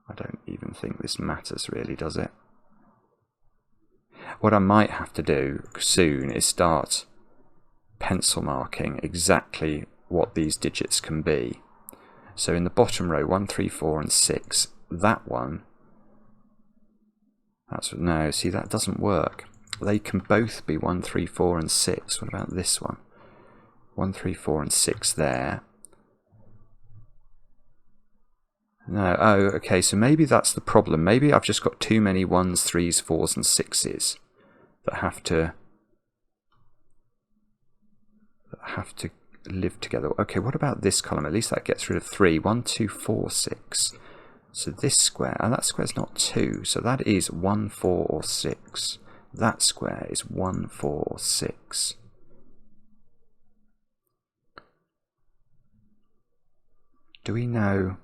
Speaker 1: I don't even think this matters really, does it? What I might have to do soon is start pencil marking exactly what these digits can be. So in the bottom row, 1, 3, 4 and 6, that one, no, see, that doesn't work. They can both be 1, 3, 4 and 6. What about this one? 1, 3, 4 and 6 there. No, oh, okay, so maybe that's the problem. Maybe I've just got too many 1s, 3s, 4s and 6s that have to live together. Okay, what about this column? At least that gets rid of 3. 1, 2, 4, 6. So this square, and that square's not 2, so that is 1, 4 or 6. That square is 1, 4 or 6. Do we know?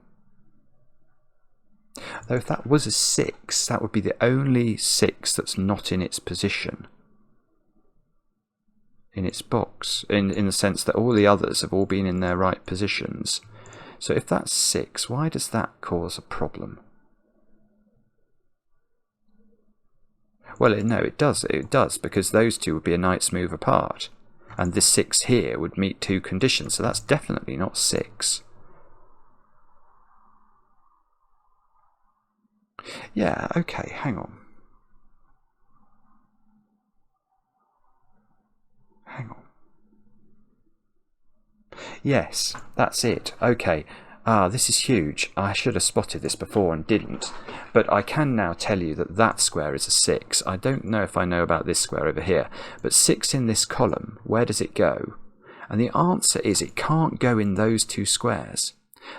Speaker 1: Though if that was a 6, that would be the only 6 that's not in its position. In its box, in the sense that all the others have all been in their right positions. So if that's 6, why does that cause a problem? Well, no, it does, because those two would be a knight's move apart. And this 6 here would meet 2 conditions, so that's definitely not 6. Yeah, okay, hang on. Yes, that's it. Okay. This is huge. I should have spotted this before and didn't. But I can now tell you that that square is a 6. I don't know if I know about this square over here. But 6 in this column, where does it go? And the answer is it can't go in those 2 squares.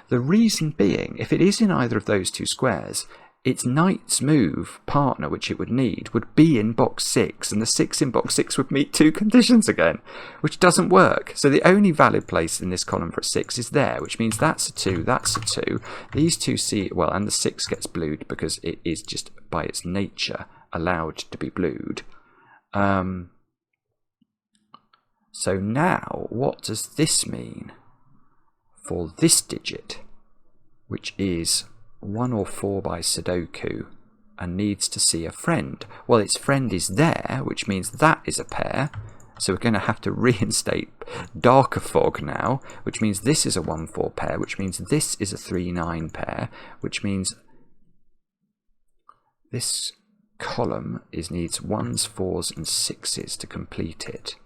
Speaker 1: The reason being, if it is in either of those 2 squares, its knight's move partner, which it would need, would be in box 6, and the 6 in box 6 would meet 2 conditions again, which doesn't work. So the only valid place in this column for a 6 is there, which means that's a 2, that's a 2. These 2 see, well, and the 6 gets blued because it is just by its nature allowed to be blued. So now, what does this mean for this digit, which is 1 or 4 by sudoku and needs to see a friend? Well, its friend is there, which means that is a pair. So we're going to have to reinstate darker fog now, which means this is a 1-4 pair, which means this is a 3-9 pair, which means this column needs 1s, 4s and 6s to complete it.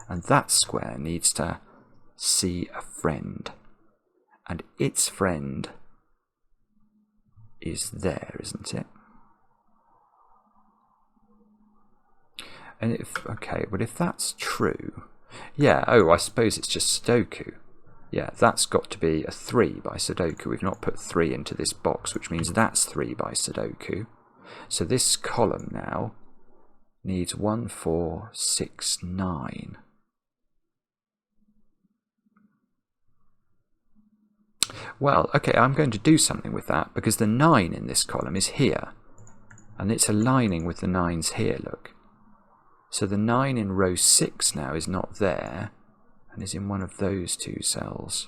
Speaker 1: And that square needs to see a friend. And its friend is there, isn't it? And if that's true, yeah, I suppose it's just sudoku. Yeah, that's got to be a 3 by sudoku. We've not put 3 into this box, which means that's 3 by sudoku. So this column now needs 1, 4, 6, 9. Well, okay, I'm going to do something with that, because the 9 in this column is here. And it's aligning with the 9s here, look. So the 9 in row 6 now is not there, and is in one of those 2 cells.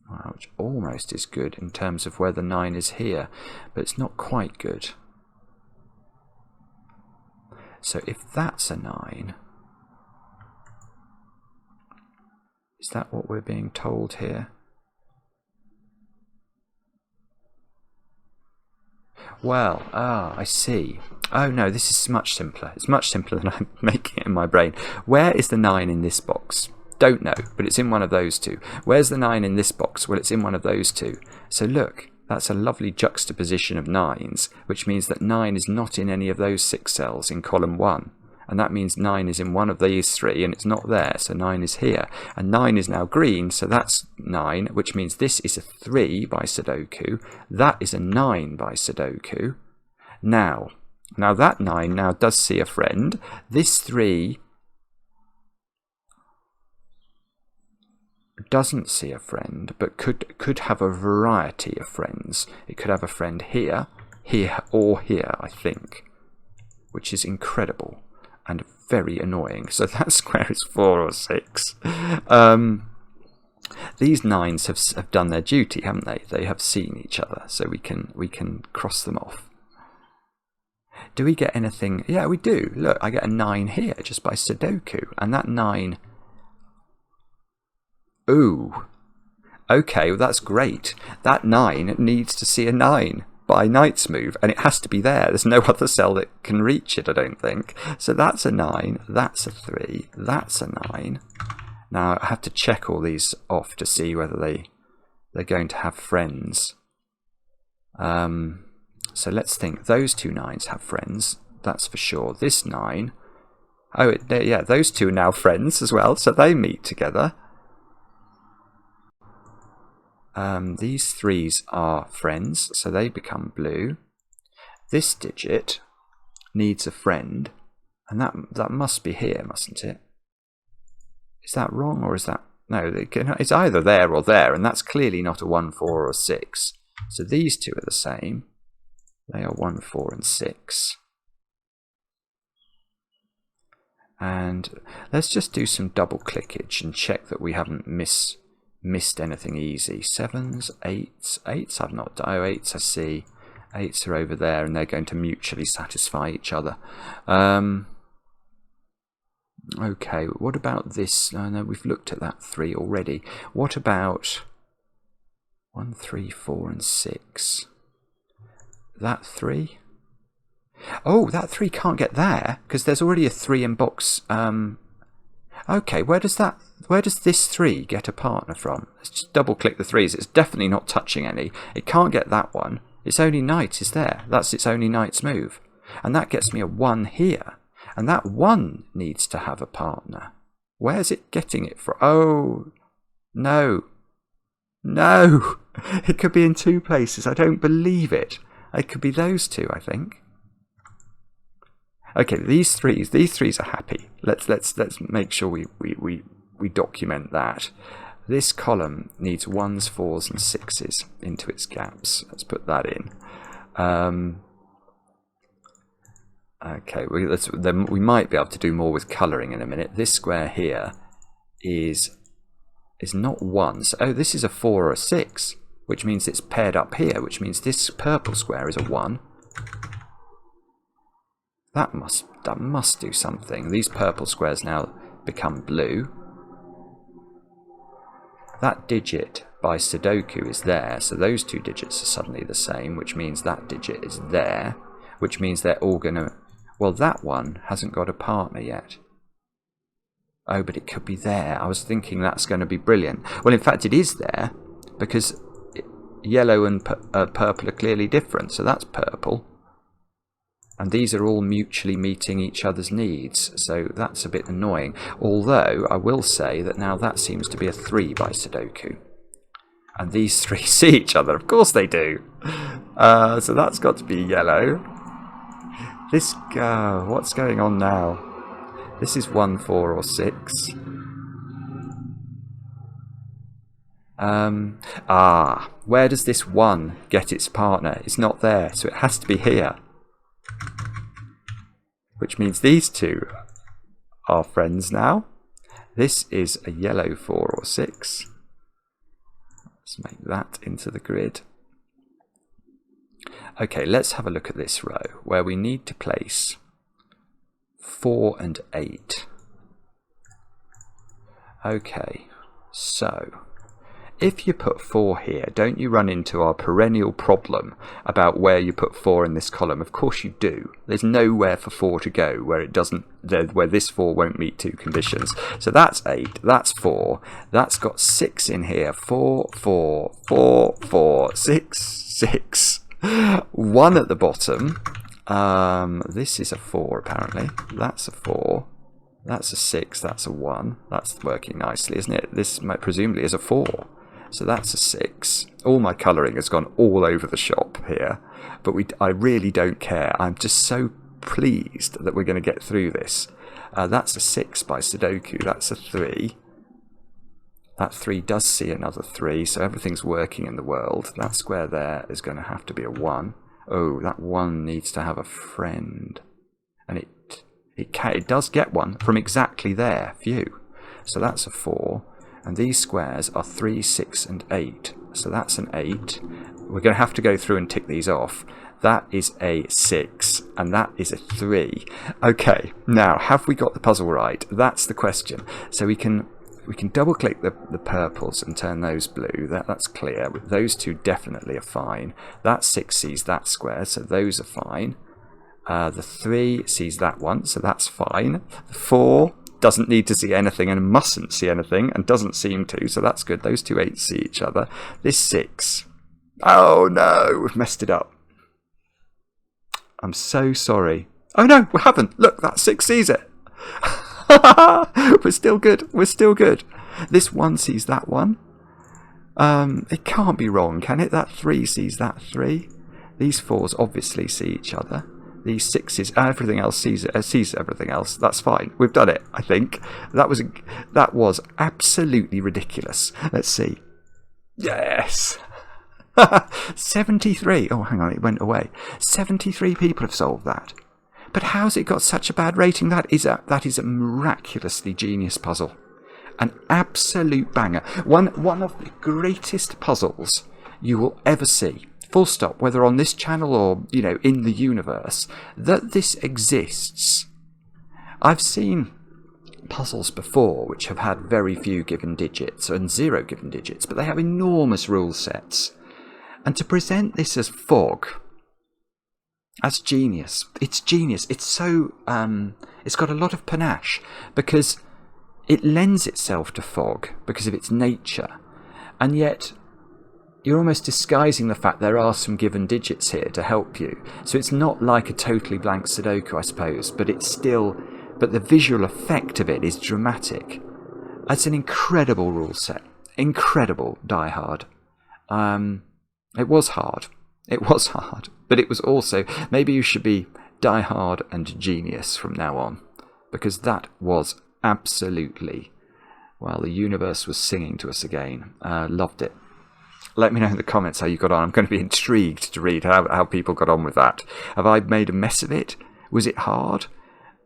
Speaker 1: Wow, which almost is good in terms of where the 9 is here, but it's not quite good. So if that's a 9... is that what we're being told here? Well, I see. Oh no, this is much simpler. It's much simpler than I'm making it in my brain. Where is the 9 in this box? Don't know, but it's in one of those 2. Where's the 9 in this box? Well, it's in one of those 2. So look, that's a lovely juxtaposition of 9s, which means that 9 is not in any of those 6 cells in column 1. And that means 9 is in one of these 3 and it's not there, so 9 is here. And 9 is now green, so that's 9, which means this is a 3 by sudoku. That is a 9 by sudoku. Now that 9 now does see a friend. This 3 doesn't see a friend, but could have a variety of friends. It could have a friend here, here, or here, I think, which is incredible. And very annoying. So that square is 4 or 6. These 9s have done their duty, haven't they? They have seen each other, so we can cross them off. Do we get anything? Yeah, we do. Look, I get a 9 here just by sudoku, and that 9 Ooh. Okay, well that's great. That 9 needs to see a 9 by Knight's move, and it has to be there. There's no other cell that can reach it, I don't think. So that's a 9, that's a 3, that's a 9. Now I have to check all these off to see whether they're going to have friends. So let's think. Those 2 9s have friends, that's for sure. This 9, oh yeah, those 2 are now friends as well, so they meet together. These 3s are friends, so they become blue. This digit needs a friend, and that must be here, mustn't it? Is that wrong, or is that... No, it's either there or there, and that's clearly not a 1, 4 or a 6. So these 2 are the same. They are 1, 4 and 6. And let's just do some double clickage and check that we haven't missed anything easy. 7s, 8s, 8s I've not done. Oh, 8s I see. 8s are over there, and they're going to mutually satisfy each other. Okay, what about this? Oh, no, we've looked at that 3 already. What about 1, 3, 4 and 6? That 3? Oh, that 3 can't get there because there's already a 3 in box. Okay, where does this 3 get a partner from? Let's just double click the 3s. It's definitely not touching any. It can't get that one. Its only knight is there. That's its only knight's move. And that gets me a 1 here. And that 1 needs to have a partner. Where's it getting it from? Oh, no. No. It could be in 2 places. I don't believe it. It could be those 2, I think. Okay, these 3s are happy. Let's make sure we document that. This column needs 1s, 4s and 6s into its gaps. Let's put that in. Okay, we might be able to do more with colouring in a minute. This square here is not 1. So, oh, this is a 4 or a 6, which means it's paired up here, which means this purple square is a 1. That must do something. These purple squares now become blue. That digit by sudoku is there, so those 2 digits are suddenly the same, which means that digit is there, which means they're all going to... Well, that one hasn't got a partner yet. Oh, but it could be there. I was thinking that's going to be brilliant. Well, in fact, it is there, because yellow and purple are clearly different, so that's purple. And these are all mutually meeting each other's needs, so that's a bit annoying. Although, I will say that now that seems to be a 3 by sudoku. And these 3 see each other. Of course they do. So that's got to be yellow. This, what's going on now? This is 1, 4 or 6. Where does this 1 get its partner? It's not there, so it has to be here. Which means these 2 are friends now. This is a yellow 4 or 6. Let's make that into the grid. Okay, let's have a look at this row where we need to place 4 and 8. Okay, so if you put 4 here, don't you run into our perennial problem about where you put 4 in this column? Of course you do. There's nowhere for 4 to go where it doesn't, where this 4 won't meet 2 conditions. So that's 8, that's 4, that's got 6 in here. 4, 4, 4, 4, 6, 6. 1 at the bottom. This is a 4 apparently. That's a 4. That's a 6. That's a 1. That's working nicely, isn't it? This presumably is a 4. So that's a 6. All my colouring has gone all over the shop here. But I really don't care. I'm just so pleased that we're going to get through this. That's a 6 by sudoku. That's a 3. That 3 does see another 3, so everything's working in the world. That square there is going to have to be a 1. Oh, that 1 needs to have a friend. And it does get one from exactly there. Phew. So that's a 4. And these squares are 3, 6 and 8. So that's an 8. We're going to have to go through and tick these off. That is a 6. And that is a 3. Okay, now, have we got the puzzle right? That's the question. So we can we can double click the purples and turn those blue. That's clear. Those two definitely are fine. That 6 sees that square, so those are fine. The 3 sees that one, so that's fine. The 4 doesn't need to see anything and mustn't see anything and doesn't seem to, so that's good. Those two 8s see each other. This 6, oh no, we've messed it up. I'm so sorry. Oh no, we haven't. Look, that 6 sees it. We're still good. We're still good. This 1 sees that 1. It can't be wrong, can it? That 3 sees that 3. These 4s obviously see each other. These 6s, everything else sees everything else. That's fine. We've done it, I think. That was absolutely ridiculous. Let's see. Yes. 73. Oh, hang on, it went away. 73 people have solved that. But how's it got such a bad rating? That is a miraculously genius puzzle. An absolute banger. One of the greatest puzzles you will ever see. Full stop. Whether on this channel or, in the universe. That this exists. I've seen puzzles before which have had very few given digits and 0 given digits, but they have enormous rule sets. And to present this as fog, that's genius. It's genius. It's so it's got a lot of panache because it lends itself to fog because of its nature, and yet you're almost disguising the fact there are some given digits here to help you. So it's not like a totally blank Sudoku, I suppose, but the visual effect of it is dramatic. It's an incredible rule set. Incredible. Die Hard. It was hard. It was hard. But it was also... Maybe you should be Die Hard and Genius from now on. Because that was absolutely... Well, the universe was singing to us again. Loved it. Let me know in the comments how you got on. I'm going to be intrigued to read how people got on with that. Have I made a mess of it? Was it hard?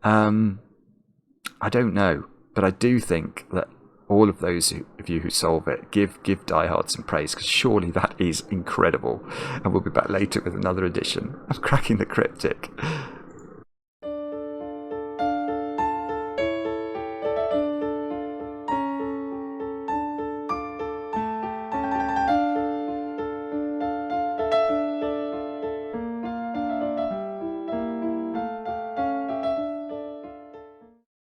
Speaker 1: I don't know. But I do think that all of those of you who solve it, give Die Hard some praise, because surely that is incredible. And we'll be back later with another edition of Cracking the Cryptic.